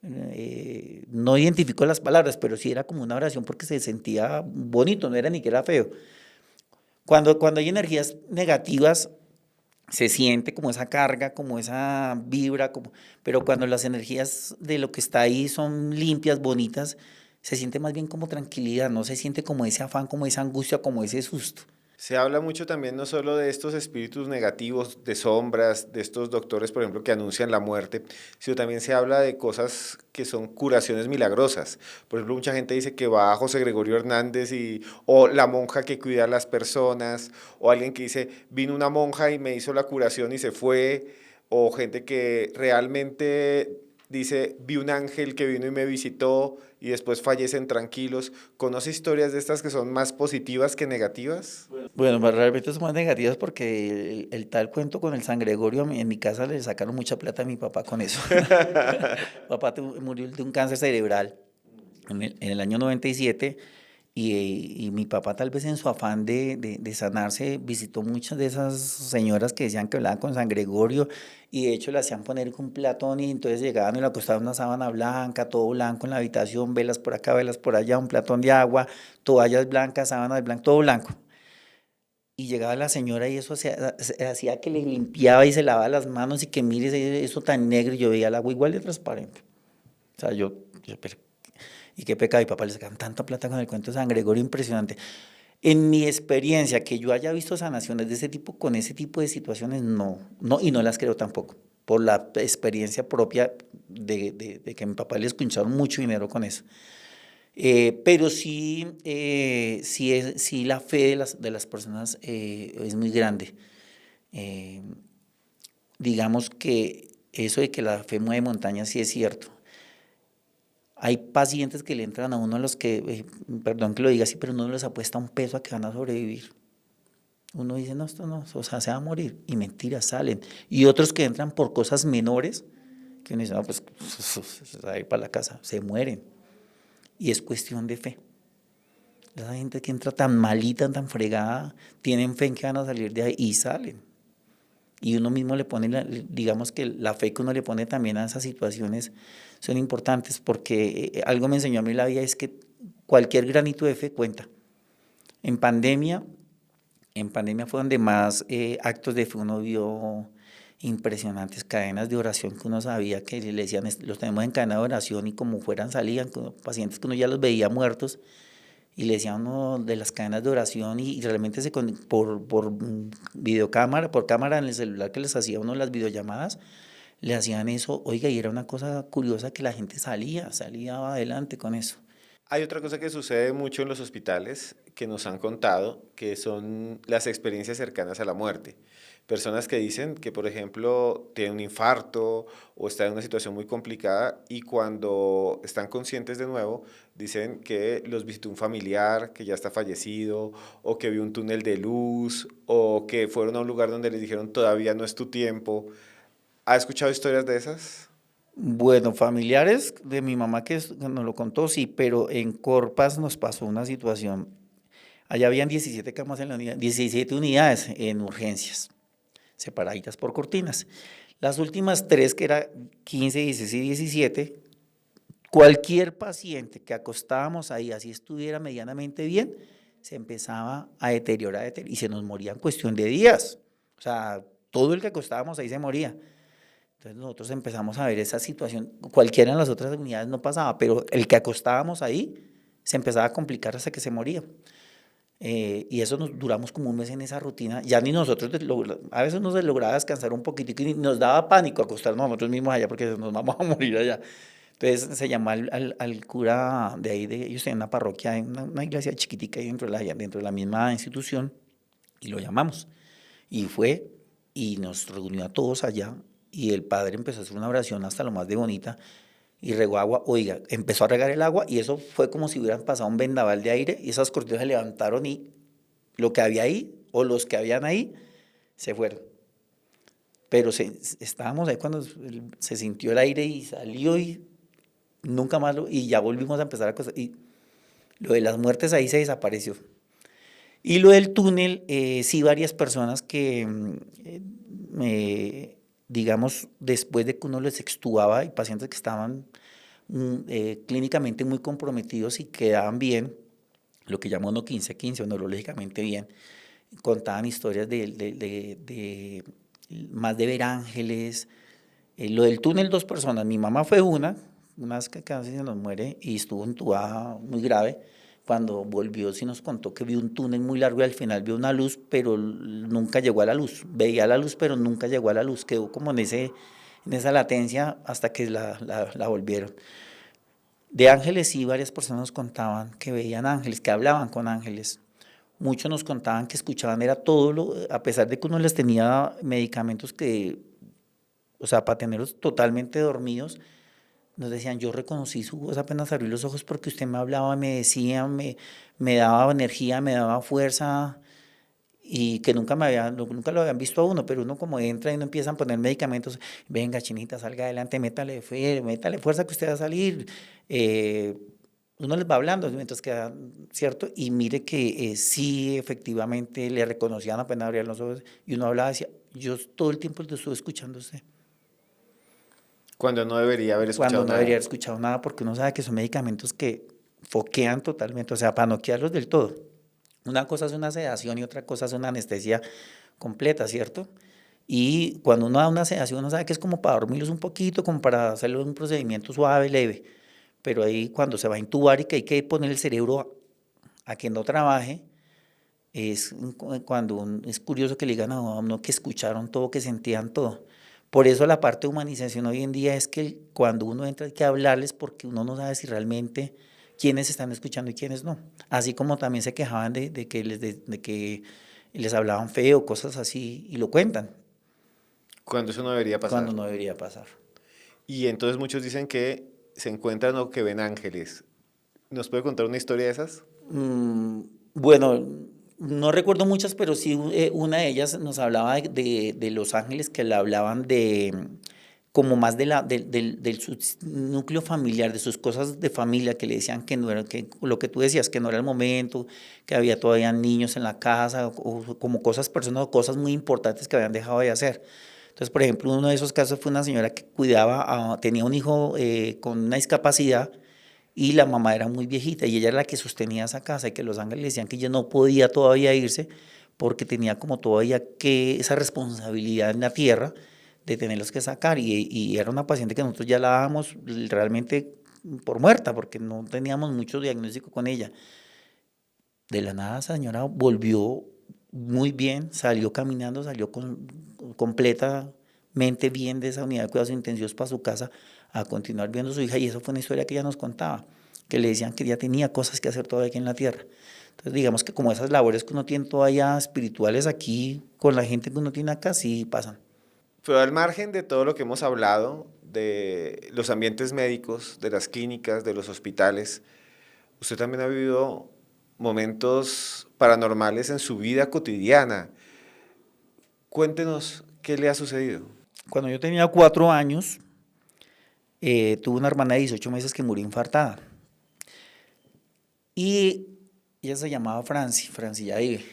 no identifico las palabras, pero sí era como una oración porque se sentía bonito, no era ni que era feo. Cuando hay energías negativas, se siente como esa carga, como esa vibra, pero cuando las energías de lo que está ahí son limpias, bonitas, se siente más bien como tranquilidad, no se siente como ese afán, como esa angustia, como ese susto. Se habla mucho también no solo de estos espíritus negativos, de sombras, de estos doctores, por ejemplo, que anuncian la muerte, sino también se habla de cosas que son curaciones milagrosas. Por ejemplo, mucha gente dice que va a José Gregorio Hernández o la monja que cuida a las personas, o alguien que dice, vino una monja y me hizo la curación y se fue, o gente que realmente dice, vi un ángel que vino y me visitó y después fallecen tranquilos. ¿Conoce historias de estas que son más positivas que negativas? Bueno, pues realmente son más negativas porque el tal cuento con el San Gregorio, en mi casa le sacaron mucha plata a mi papá con eso. Papá murió de un cáncer cerebral en el año 97 y mi papá tal vez en su afán de sanarse visitó muchas de esas señoras que decían que hablaban con San Gregorio y de hecho le hacían poner un platón y entonces llegaban y le acostaban una sábana blanca, todo blanco en la habitación, velas por acá, velas por allá, un platón de agua, toallas blancas, sábanas blancas, todo blanco. Y llegaba la señora y eso hacía que le limpiaba y se lavaba las manos y que mire eso tan negro y yo veía el agua igual de transparente. O sea, pero y qué pecado, y papá le sacan tanta plata con el cuento de San Gregorio, impresionante. En mi experiencia, que yo haya visto sanaciones de ese tipo, con ese tipo de situaciones, no, no, y no las creo tampoco, por la experiencia propia de que a mi papá le escucharon mucho dinero con eso. Pero sí, sí la fe de las personas es muy grande. Eh, digamos que eso de que la fe mueve montañas sí es cierto. Hay pacientes que le entran a uno a los que, perdón que lo diga así, pero uno les apuesta un peso a que van a sobrevivir. Uno dice, no, esto no, o sea, se va a morir. Y mentiras salen. Y otros que entran por cosas menores, que uno dice, no, pues se va a ir para la casa, se mueren. Y es cuestión de fe. Esa gente que entra tan malita, tan fregada, tienen fe en que van a salir de ahí y salen. Y uno mismo le pone, digamos que la fe que uno le pone también a esas situaciones son importantes porque algo me enseñó a mí la vida es que cualquier granito de fe cuenta. En pandemia, en pandemia fue donde más actos de fe uno vio impresionantes, cadenas de oración que uno sabía que le decían, los tenemos en cadena de oración y como fueran salían, pacientes que uno ya los veía muertos y le decían uno de las cadenas de oración y realmente por videocámara, por cámara en el celular que les hacía uno las videollamadas, le hacían eso, oiga, y era una cosa curiosa que la gente salía adelante con eso. Hay otra cosa que sucede mucho en los hospitales que nos han contado, que son las experiencias cercanas a la muerte. Personas que dicen que, por ejemplo, tienen un infarto o están en una situación muy complicada y cuando están conscientes de nuevo, dicen que los visitó un familiar que ya está fallecido o que vio un túnel de luz o que fueron a un lugar donde les dijeron todavía no es tu tiempo. ¿Ha escuchado historias de esas? Bueno, familiares de mi mamá que nos lo contó, sí, pero en Corpas nos pasó una situación. Allá habían 17 camas en la unidad, 17 unidades en urgencias, separaditas por cortinas. Las últimas tres, que era 15, 16 y 17, cualquier paciente que acostábamos ahí, así estuviera medianamente bien, se empezaba a deteriorar y se nos moría en cuestión de días. O sea, todo el que acostábamos ahí se moría. Entonces nosotros empezamos a ver esa situación, cualquiera en las otras unidades no pasaba, pero el que acostábamos ahí se empezaba a complicar hasta que se moría. Y eso nos duramos como un mes en esa rutina, ya ni nosotros, a veces nos lograba descansar un poquitico y nos daba pánico acostarnos nosotros mismos allá porque nos vamos a morir allá. Entonces se llamó al cura de ahí, ellos tenían una parroquia, una iglesia chiquitica ahí dentro de la misma institución, y lo llamamos. Y fue y nos reunió a todos allá y el padre empezó a hacer una oración hasta lo más de bonita y regó agua, oiga, empezó a regar el agua y eso fue como si hubieran pasado un vendaval de aire y esas cortinas se levantaron y lo que había ahí o los que habían ahí se fueron. Pero estábamos ahí cuando se sintió el aire y salió y nunca más y ya volvimos a empezar a cosas y lo de las muertes ahí se desapareció. Y lo del túnel, sí, varias personas que, digamos, después de que uno les extubaba, y pacientes que estaban clínicamente muy comprometidos y quedaban bien, lo que llamamos uno 15-15 o neurológicamente bien, contaban historias de más de ver ángeles. Lo del túnel, dos personas, mi mamá fue una vez que casi se nos muere y estuvo entubada muy grave. Cuando volvió sí nos contó que vio un túnel muy largo y al final vio una luz, pero nunca llegó a la luz. Veía la luz, pero nunca llegó a la luz. Quedó como en esa latencia hasta que la volvieron. De ángeles sí, varias personas nos contaban que veían ángeles, que hablaban con ángeles. Muchos nos contaban que escuchaban, era a pesar de que uno les tenía medicamentos que, o sea, para tenerlos totalmente dormidos, nos decían, yo reconocí su voz apenas abrí los ojos porque usted me hablaba, me decía, me daba energía, me daba fuerza y que nunca lo habían visto a uno, pero uno como entra y no empiezan a poner medicamentos, venga chinita, salga adelante, métale fuerza que usted va a salir. Eh, Uno les va hablando mientras que, ¿cierto? Y mire que sí, efectivamente, le reconocían apenas abrían los ojos y uno hablaba, decía, yo todo el tiempo lo estuve escuchando a usted. Cuando no debería haber Cuando escuchado no debería nada. haber escuchado nada porque uno sabe que son medicamentos que foquean totalmente, o sea, para noquearlos del todo. Una cosa es una sedación y otra cosa es una anestesia completa, ¿cierto? Y cuando uno da una sedación, uno sabe que es como para dormirlos un poquito, como para hacerle un procedimiento suave, leve. Pero ahí cuando se va a intubar y que hay que poner el cerebro a que no trabaje, es es curioso que le digan a uno que escucharon todo, que sentían todo. Por eso la parte de humanización hoy en día es que cuando uno entra hay que hablarles porque uno no sabe si realmente quiénes están escuchando y quiénes no. Así como también se quejaban de que les hablaban feo, cosas así, y lo cuentan Cuando eso no debería cuando pasar. no debería pasar. Y entonces muchos dicen que se encuentran o que ven ángeles. ¿Nos puede contar una historia de esas? Mm, bueno, no recuerdo muchas, pero sí una de ellas nos hablaba de Los Ángeles, que le hablaban de como más del su núcleo familiar, de sus cosas de familia, que le decían que no era, que lo que tú decías, que no era el momento, que había todavía niños en la casa, o como cosas personas, o cosas muy importantes que habían dejado de hacer. Entonces, por ejemplo, uno de esos casos fue una señora que tenía un hijo con una discapacidad y la mamá era muy viejita y ella era la que sostenía esa casa y que los ángeles decían que ella no podía todavía irse porque tenía como todavía que esa responsabilidad en la tierra de tenerlos que sacar y era una paciente que nosotros ya la dábamos realmente por muerta porque no teníamos mucho diagnóstico con ella. De la nada, esa señora volvió muy bien, salió caminando, salió completamente bien de esa unidad de cuidados intensivos para su casa a continuar viendo a su hija. Y eso fue una historia que ella nos contaba, que le decían que ella tenía cosas que hacer todavía aquí en la tierra. Entonces, digamos que como esas labores que uno tiene todavía espirituales aquí, con la gente que uno tiene acá, sí pasan. Pero al margen de todo lo que hemos hablado, de los ambientes médicos, de las clínicas, de los hospitales, usted también ha vivido momentos paranormales en su vida cotidiana. Cuéntenos qué le ha sucedido. Cuando yo tenía 4 años, tuve una hermana de 18 meses que murió infartada. Y ella se llamaba Franci ya vive.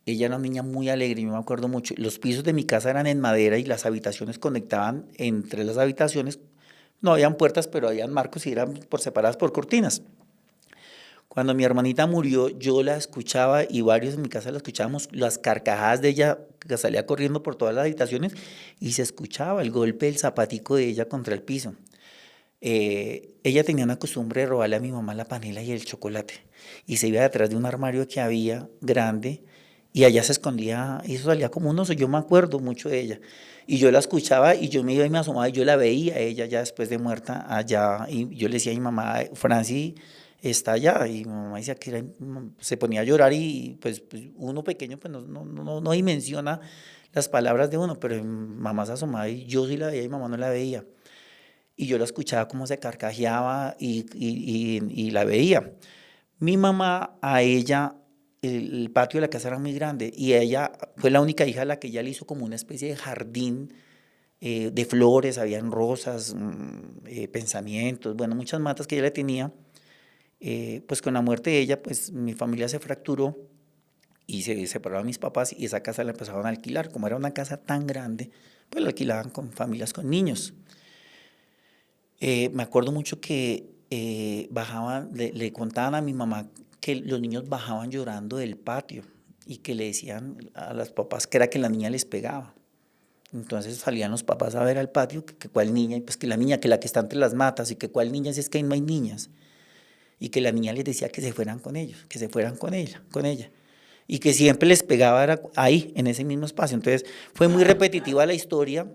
Ella era una niña muy alegre, yo me acuerdo mucho. Los pisos de mi casa eran en madera y las habitaciones conectaban entre las habitaciones. No habían puertas, pero habían marcos y eran separadas por cortinas. Cuando mi hermanita murió, yo la escuchaba y varios en mi casa la escuchábamos, las carcajadas de ella que salía corriendo por todas las habitaciones y se escuchaba el golpe del zapatico de ella contra el piso. Ella tenía una costumbre de robarle a mi mamá la panela y el chocolate y se iba detrás de un armario que había grande y allá se escondía y eso salía como un oso. Yo me acuerdo mucho de ella y yo la escuchaba y yo me iba y me asomaba y yo la veía a ella ya después de muerta allá y yo le decía a mi mamá, Franci está allá y mi mamá decía que se ponía a llorar y pues uno pequeño pues no dimensiona las palabras de uno, pero mi mamá se asomaba y yo sí la veía y mi mamá no la veía y yo la escuchaba como se carcajeaba y la veía. Mi mamá, a ella, el patio de la casa era muy grande y ella fue la única hija a la que ella le hizo como una especie de jardín de flores, habían rosas, pensamientos, bueno, muchas matas que ella le tenía. Pues con la muerte de ella, pues mi familia se fracturó y se separaron mis papás y esa casa la empezaron a alquilar. Como era una casa tan grande, pues la alquilaban con familias con niños. Me acuerdo mucho que bajaban, le contaban a mi mamá que los niños bajaban llorando del patio y que le decían a las papás que era que la niña les pegaba. Entonces salían los papás a ver al patio, que cuál niña, y pues que la niña, que la que está entre las matas, y que cuál niña, si es que ahí no hay niñas. Y que la niña les decía que se fueran con ellos, que se fueran con ella. Y que siempre les pegaba era ahí, en ese mismo espacio. Entonces fue muy repetitiva la historia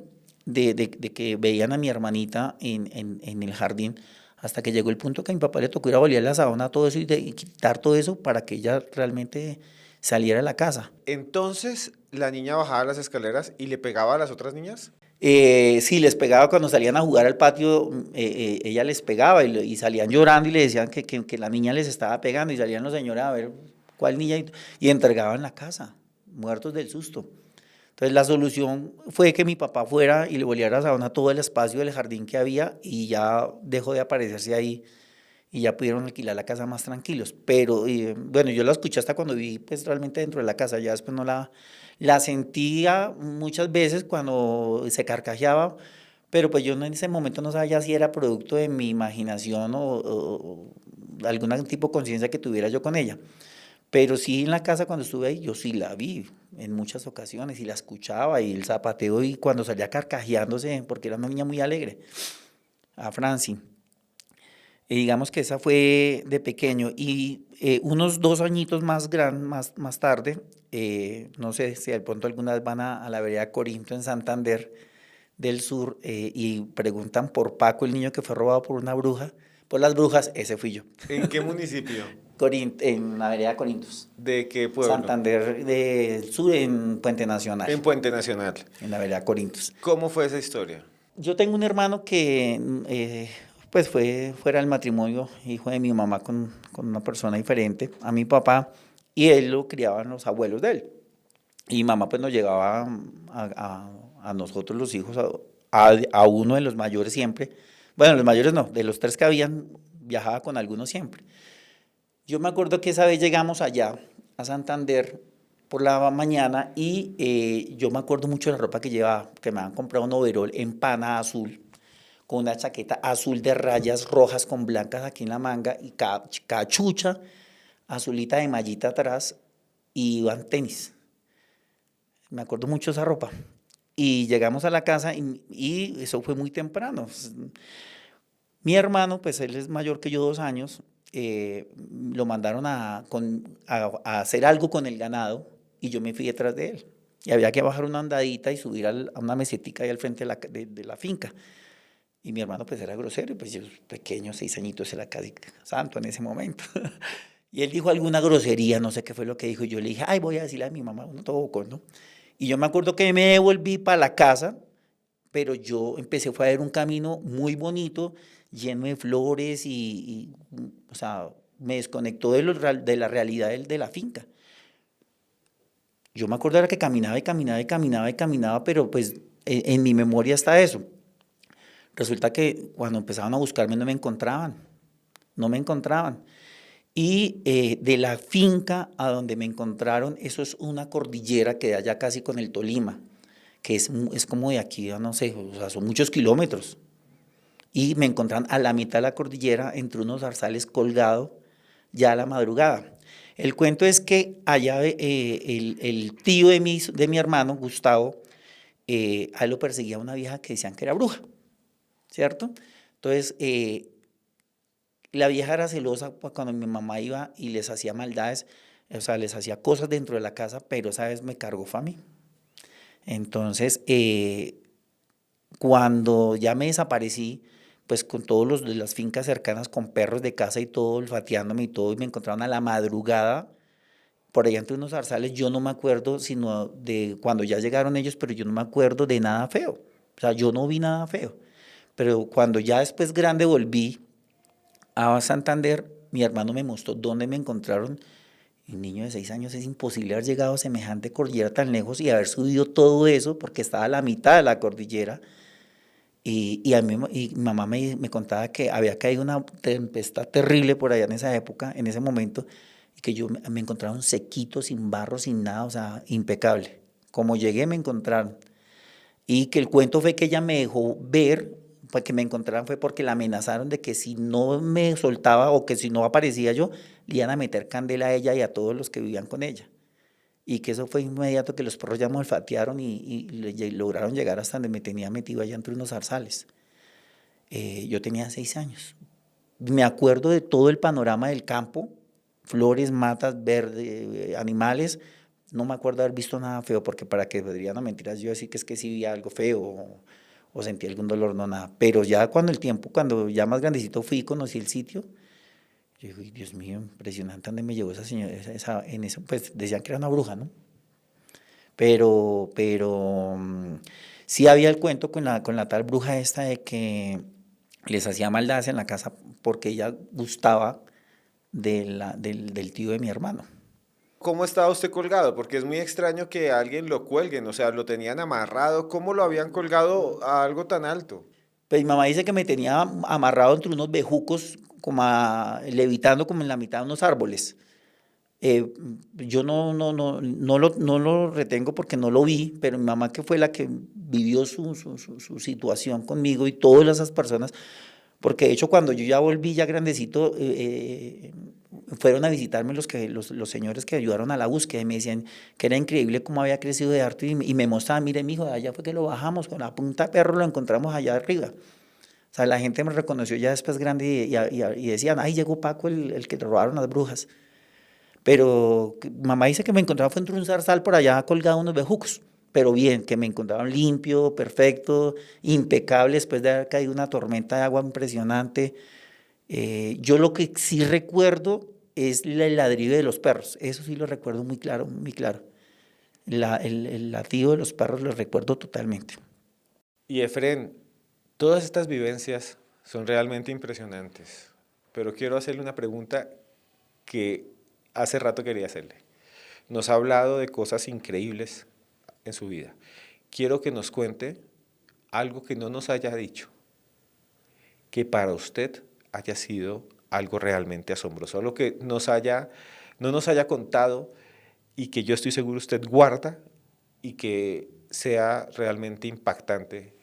de que veían a mi hermanita en el jardín, hasta que llegó el punto que a mi papá le tocó ir a volver la sábana, todo eso y quitar todo eso para que ella realmente saliera de la casa. Entonces, la niña bajaba las escaleras y le pegaba a las otras niñas. Sí, les pegaba cuando salían a jugar al patio, ella les pegaba y salían llorando y le decían que la niña les estaba pegando y salían los señores a ver cuál niña y entregaban la casa, muertos del susto. Entonces la solución fue que mi papá fuera y le volviera a sábana todo el espacio del jardín que había y ya dejó de aparecerse ahí y ya pudieron alquilar la casa más tranquilos. Pero bueno, yo la escuché hasta cuando viví pues realmente dentro de la casa, ya después no la sentía muchas veces cuando se carcajeaba, pero pues yo en ese momento no sabía si era producto de mi imaginación o algún tipo de conciencia que tuviera yo con ella. Pero sí en la casa cuando estuve ahí, yo sí la vi en muchas ocasiones y la escuchaba y el zapateo y cuando salía carcajeándose, porque era una niña muy alegre, a Franci. Y digamos que esa fue de pequeño y unos 2 añitos más tarde, no sé si de pronto algunas vez van a la vereda Corinto en Santander del Sur y preguntan por Paco, el niño que fue robado por una bruja, por las brujas, ese fui yo. ¿En qué municipio? En la vereda Corintos. ¿De qué pueblo? Santander del Sur, en Puente Nacional, En Puente Nacional. en la vereda Corintos. ¿Cómo fue esa historia? Yo tengo un hermano que pues fue fuera del matrimonio, hijo de mi mamá con una persona diferente a mi papá, y él lo criaban los abuelos de él. Y mi mamá pues nos llegaba a nosotros los hijos, a uno de los mayores siempre. Bueno, los mayores no, de los tres que habían, viajaba con algunos siempre. Yo me acuerdo que esa vez llegamos allá, a Santander, por la mañana y yo me acuerdo mucho de la ropa que llevaba, que me habían comprado un overol en pana azul, con una chaqueta azul de rayas rojas con blancas aquí en la manga y cachucha azulita de mallita atrás y iban tenis. Me acuerdo mucho de esa ropa. Y llegamos a la casa y eso fue muy temprano. Mi hermano, pues él es mayor que yo 2 años, lo mandaron a hacer algo con el ganado y yo me fui detrás de él. Y había que bajar una andadita y subir a una mesetica ahí al frente de la finca. Y mi hermano pues era grosero, y pues yo pequeño, 6 añitos, era casi santo en ese momento. Y él dijo alguna grosería, no sé qué fue lo que dijo, y yo le dije, ay, voy a decirle a mi mamá, uno todo bocón, ¿no? Y yo me acuerdo que me devolví para la casa, pero yo empecé fue a ver un camino muy bonito, lleno de flores o sea, me desconectó de la realidad de la finca. Yo me acuerdo era que caminaba y caminaba y caminaba y caminaba, pero pues en mi memoria está eso. Resulta que cuando empezaban a buscarme no me encontraban, no me encontraban. Y de la finca a donde me encontraron, eso es una cordillera que da ya casi con el Tolima, que es como de aquí, no sé, o sea, son muchos kilómetros. Y me encontraron a la mitad de la cordillera, entre unos zarzales colgado, ya a la madrugada. El cuento es que allá el tío de mi hermano, Gustavo, a él lo perseguía una vieja que decían que era bruja, ¿cierto? Entonces, la vieja era celosa cuando mi mamá iba y les hacía maldades, o sea, les hacía cosas dentro de la casa, pero esa vez me cargó fue a mí. Entonces, cuando ya me desaparecí, pues con todos los de las fincas cercanas, con perros de casa y todo, olfateándome y todo, y me encontraron a la madrugada, por allá entre unos zarzales, yo no me acuerdo sino de cuando ya llegaron ellos, pero yo no me acuerdo de nada feo. O sea, yo no vi nada feo. Pero cuando ya después grande volví a Santander, mi hermano me mostró dónde me encontraron. Y un niño de 6 años es imposible haber llegado a semejante cordillera tan lejos y haber subido todo eso porque estaba a la mitad de la cordillera. Y mi mamá me contaba que había caído una tempestad terrible por allá en esa época, en ese momento, y que yo me encontraron sequito, sin barro, sin nada, o sea, impecable. Como llegué me encontraron. Y que el cuento fue que ella me dejó ver, para que me encontraran fue porque la amenazaron de que si no me soltaba o que si no aparecía yo, le iban a meter candela a ella y a todos los que vivían con ella. Y que eso fue inmediato, que los perros ya me olfatearon y lograron llegar hasta donde me tenía metido allá entre unos zarzales. Yo tenía 6 años. Me acuerdo de todo el panorama del campo, flores, matas, verde, animales. No me acuerdo haber visto nada feo, porque para que dirían no mentiras, yo decir que es que sí vi algo feo o sentí algún dolor, no nada. Pero ya cuando ya más grandecito fui y conocí el sitio, yo digo, "Ay, Dios mío, impresionante dónde me llevó esa señora, en eso, pues decían que era una bruja, ¿no? Pero sí había el cuento con la tal bruja esta de que les hacía maldades en la casa porque ella gustaba del tío de mi hermano. ¿Cómo estaba usted colgado? Porque es muy extraño que alguien lo cuelguen, o sea, lo tenían amarrado. ¿Cómo lo habían colgado a algo tan alto? Pues mi mamá dice que me tenía amarrado entre unos bejucos, como levitando como en la mitad de unos árboles. Yo no lo retengo porque no lo vi, pero mi mamá, que fue la que vivió su situación conmigo y todas esas personas, porque de hecho cuando yo ya volví ya grandecito, fueron a visitarme los señores que ayudaron a la búsqueda y me decían que era increíble cómo había crecido de harto y me mostraban, mire mijo, allá fue que lo bajamos, con la punta de perro lo encontramos allá arriba. O sea, la gente me reconoció ya después grande y decían, ay, llegó Paco, el que le robaron las brujas. Pero mamá dice que me encontraba fue entre un zarzal por allá colgado unos bejucos, pero bien, que me encontraban limpio, perfecto, impecable después de haber caído una tormenta de agua impresionante. Yo lo que sí recuerdo es el ladrido de los perros, eso sí lo recuerdo muy claro, muy claro. El latido de los perros lo recuerdo totalmente. Y Efren, todas estas vivencias son realmente impresionantes, pero quiero hacerle una pregunta que hace rato quería hacerle. Nos ha hablado de cosas increíbles en su vida. Quiero que nos cuente algo que no nos haya dicho, que para usted haya sido algo realmente asombroso, algo que no nos haya contado y que yo estoy seguro usted guarda y que sea realmente impactante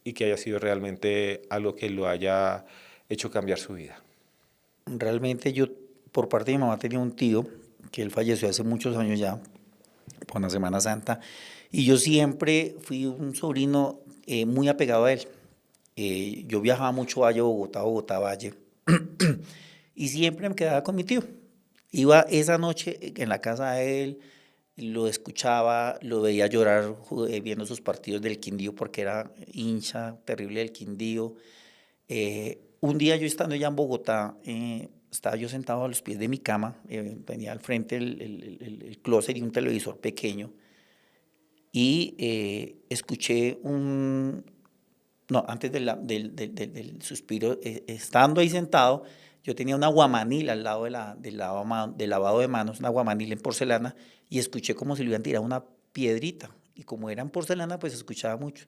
y que haya sido realmente algo que lo haya hecho cambiar su vida. Realmente yo, por parte de mi mamá, tenía un tío que él falleció hace muchos años ya, por la Semana Santa, Y yo siempre fui un sobrino muy apegado a él. Yo viajaba mucho Valle, Bogotá, Bogotá, Valle, y siempre me quedaba con mi tío. Iba esa noche en la casa de él, lo escuchaba, lo veía llorar viendo sus partidos del Quindío porque era hincha terrible del Quindío. Un día yo estando ya en Bogotá, estaba yo sentado a los pies de mi cama, tenía al frente el closet y un televisor pequeño, y escuché no, antes del suspiro, estando ahí sentado, yo tenía una guamanil al lado del lavado de manos, una guamanil en porcelana, y escuché como si le hubieran tirado una piedrita, y como era en porcelana, pues se escuchaba mucho.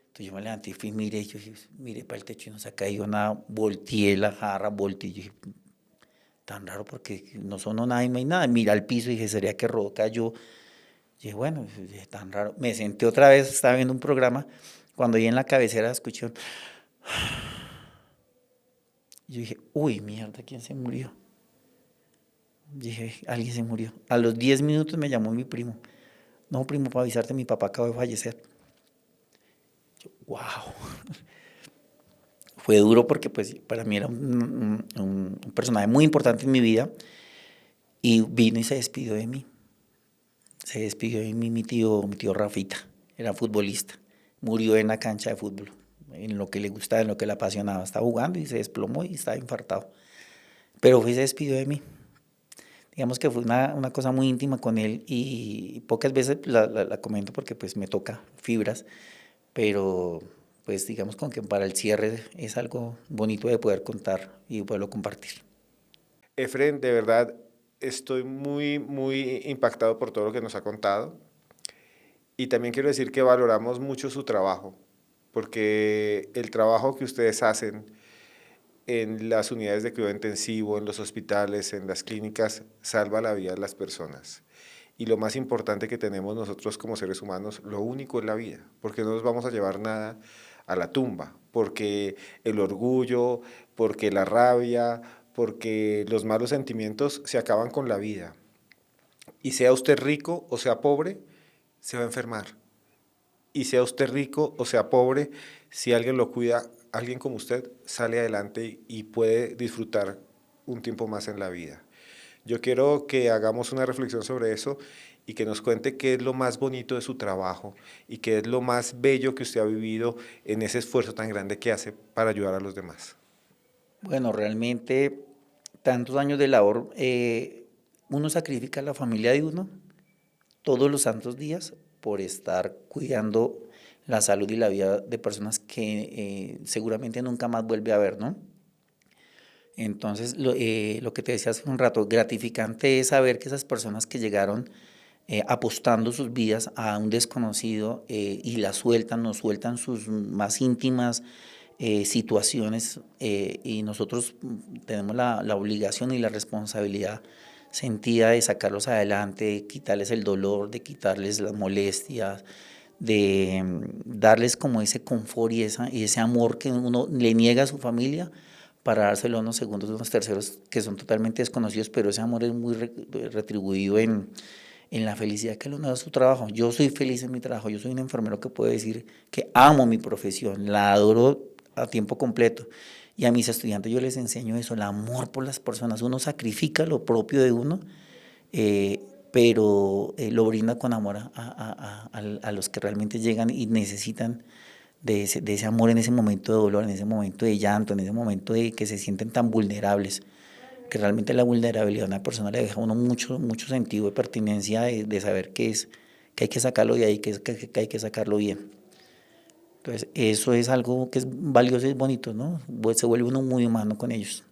Entonces yo me levanté y fui, mire, yo dije, mire para el techo y no se ha caído nada, volteé la jarra, volteé, y yo dije, tan raro porque no sonó nada y no hay nada. Mira al piso y dije, ¿sería que rodó cayó? Y dije, bueno, es tan raro. Me senté otra vez, estaba viendo un programa, cuando ahí en la cabecera escuché yo dije, uy, mierda, ¿quién se murió? Dije, alguien se murió. A los 10 minutos me llamó mi primo. No, primo, para avisarte, mi papá acaba de fallecer. Yo, wow. Fue duro porque pues para mí era un personaje muy importante en mi vida y vino y se despidió de mí. Se despidió de mí mi tío Rafita, era futbolista. Murió en la cancha de fútbol, en lo que le gustaba, en lo que le apasionaba. Estaba jugando y se desplomó y estaba infartado. Pero fue y se despidió de mí. Digamos que fue una cosa muy íntima con él y pocas veces la comento porque pues me toca fibras, pero pues digamos con que para el cierre es algo bonito de poder contar y poderlo compartir. Efren, de verdad estoy muy, muy impactado por todo lo que nos ha contado. Y también quiero decir que valoramos mucho su trabajo, porque el trabajo que ustedes hacen en las unidades de cuidado intensivo, en los hospitales, en las clínicas, salva la vida de las personas. Y lo más importante que tenemos nosotros como seres humanos, lo único es la vida, porque no nos vamos a llevar nada a la tumba, porque el orgullo, porque la rabia, porque los malos sentimientos se acaban con la vida. Y sea usted rico o sea pobre, se va a enfermar. Y sea usted rico o sea pobre, si alguien lo cuida, alguien como usted sale adelante y puede disfrutar un tiempo más en la vida. Yo quiero que hagamos una reflexión sobre eso y que nos cuente qué es lo más bonito de su trabajo y qué es lo más bello que usted ha vivido en ese esfuerzo tan grande que hace para ayudar a los demás. Bueno, realmente tantos años de labor, uno sacrifica a la familia de uno todos los santos días por estar cuidando la salud y la vida de personas que seguramente nunca más vuelve a ver, ¿no? Entonces, lo que te decía hace un rato, gratificante es saber que esas personas que llegaron apostando sus vidas a un desconocido y la sueltan, nos sueltan sus más íntimas situaciones y nosotros tenemos la obligación y la responsabilidad sentida de sacarlos adelante, de quitarles el dolor, de quitarles las molestias, de darles como ese confort y ese amor que uno le niega a su familia para dárselo a unos segundos, a unos terceros que son totalmente desconocidos, pero ese amor es muy retribuido en la felicidad que uno da a su trabajo. Yo soy feliz en mi trabajo, yo soy un enfermero que puede decir que amo mi profesión, la adoro a tiempo completo. Y a mis estudiantes yo les enseño eso, el amor por las personas. Uno sacrifica lo propio de uno, pero lo brinda con amor a los que realmente llegan y necesitan de ese amor en ese momento de dolor, en ese momento de llanto, en ese momento de que se sienten tan vulnerables, que realmente la vulnerabilidad de una persona le deja a uno mucho, mucho sentido de pertinencia de saber que hay que sacarlo de ahí, que hay que sacarlo bien. Entonces, eso es algo que es valioso y es bonito, ¿no? Se vuelve uno muy humano con ellos.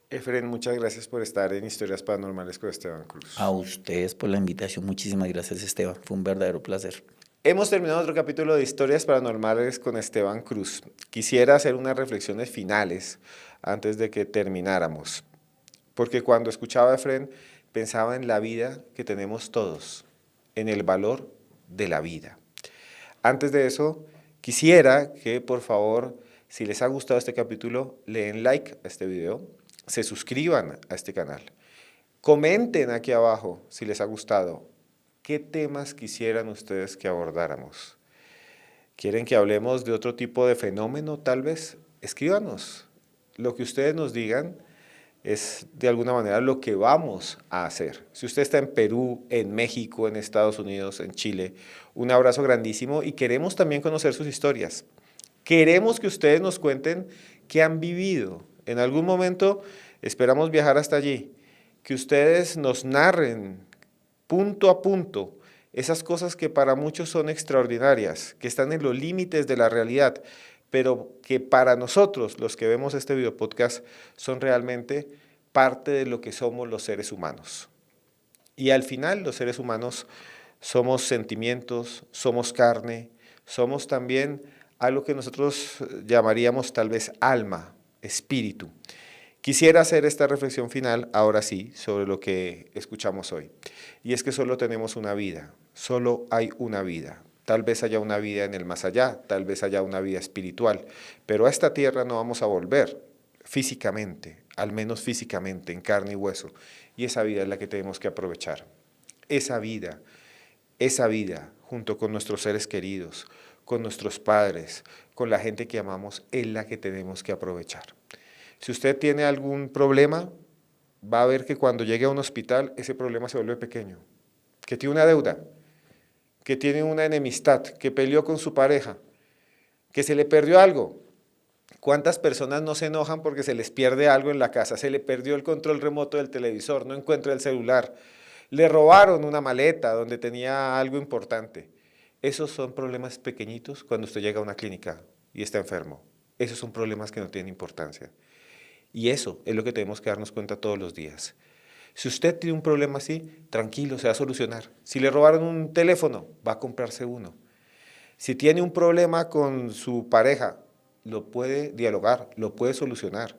Efren, muchas gracias por estar en Historias Paranormales con Esteban A Cruz. ustedes por la invitación, muchísimas gracias, Esteban. Fue un verdadero placer. Hemos terminado otro capítulo de Historias Paranormales con Esteban Cruz. Quisiera hacer unas reflexiones finales antes de que termináramos, porque cuando escuchaba a Efren pensaba en la vida que tenemos todos, en el valor de la vida. Antes de eso, quisiera que por favor, si les ha gustado este capítulo, le den like a este video, se suscriban a este canal, comenten aquí abajo si les ha gustado, ¿Qué temas quisieran ustedes que abordáramos? ¿Quieren que hablemos de otro tipo de fenómeno, tal vez? Escríbanos. Lo que ustedes nos digan es de alguna manera lo que vamos a hacer. Si usted está en Perú, en México, en Estados Unidos, en Chile, un abrazo grandísimo y queremos también conocer sus historias. Queremos que ustedes nos cuenten qué han vivido. En algún momento esperamos viajar hasta allí, que ustedes nos narren punto a punto esas cosas que para muchos son extraordinarias, que están en los límites de la realidad, pero que para nosotros, los que vemos este video podcast, son realmente parte de lo que somos los seres humanos. Y al final, los seres humanos somos sentimientos, somos carne, somos también algo que nosotros llamaríamos tal vez alma, espíritu. Quisiera hacer esta reflexión final, ahora sí, sobre lo que escuchamos hoy. Y es que solo tenemos una vida, solo hay una vida. Tal vez haya una vida en el más allá, tal vez haya una vida espiritual, pero a esta tierra no vamos a volver físicamente, al menos físicamente, en carne y hueso. Y esa vida es la que tenemos que aprovechar. Esa vida, junto con nuestros seres queridos, con nuestros padres, con la gente que amamos, es la que tenemos que aprovechar. Si usted tiene algún problema, va a ver que cuando llegue a un hospital, ese problema se vuelve pequeño. Que tiene una deuda, que tiene una enemistad, que peleó con su pareja, que se le perdió algo. ¿Cuántas personas no se enojan porque se les pierde algo en la casa? Se le perdió el control remoto del televisor, no encuentra el celular. Le robaron una maleta donde tenía algo importante. Esos son problemas pequeñitos cuando usted llega a una clínica y está enfermo. Esos son problemas que no tienen importancia. Y eso es lo que tenemos que darnos cuenta todos los días. Si usted tiene un problema así, tranquilo, se va a solucionar. Si le robaron un teléfono, va a comprarse uno. Si tiene un problema con su pareja, lo puede dialogar, lo puede solucionar.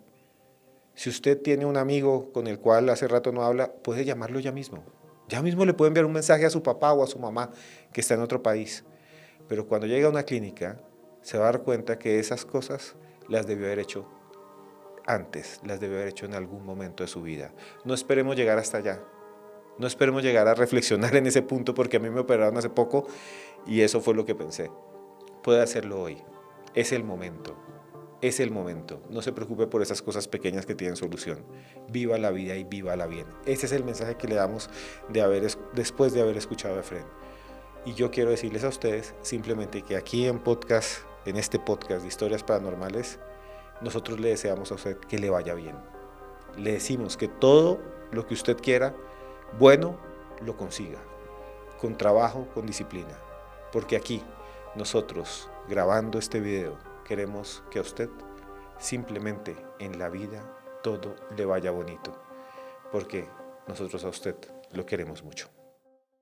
Si usted tiene un amigo con el cual hace rato no habla, puede llamarlo ya mismo. Ya mismo le puede enviar un mensaje a su papá o a su mamá que está en otro país. Pero cuando llega a una clínica, se va a dar cuenta que esas cosas las debió haber hecho antes, las debió haber hecho en algún momento de su vida. No esperemos llegar hasta allá. No esperemos llegar a reflexionar en ese punto porque a mí me operaron hace poco y eso fue lo que pensé. Puede hacerlo hoy. Es el momento. Es el momento. No se preocupe por esas cosas pequeñas que tienen solución. Viva la vida y vívala bien. Ese es el mensaje que le damos después de haber escuchado a Efrén. Y yo quiero decirles a ustedes simplemente que aquí en este podcast de historias paranormales, nosotros le deseamos a usted que le vaya bien. Le decimos que todo lo que usted quiera, bueno, lo consiga. Con trabajo, con disciplina. Porque aquí, nosotros, grabando este video, queremos que a usted, simplemente en la vida, todo le vaya bonito. Porque nosotros a usted lo queremos mucho.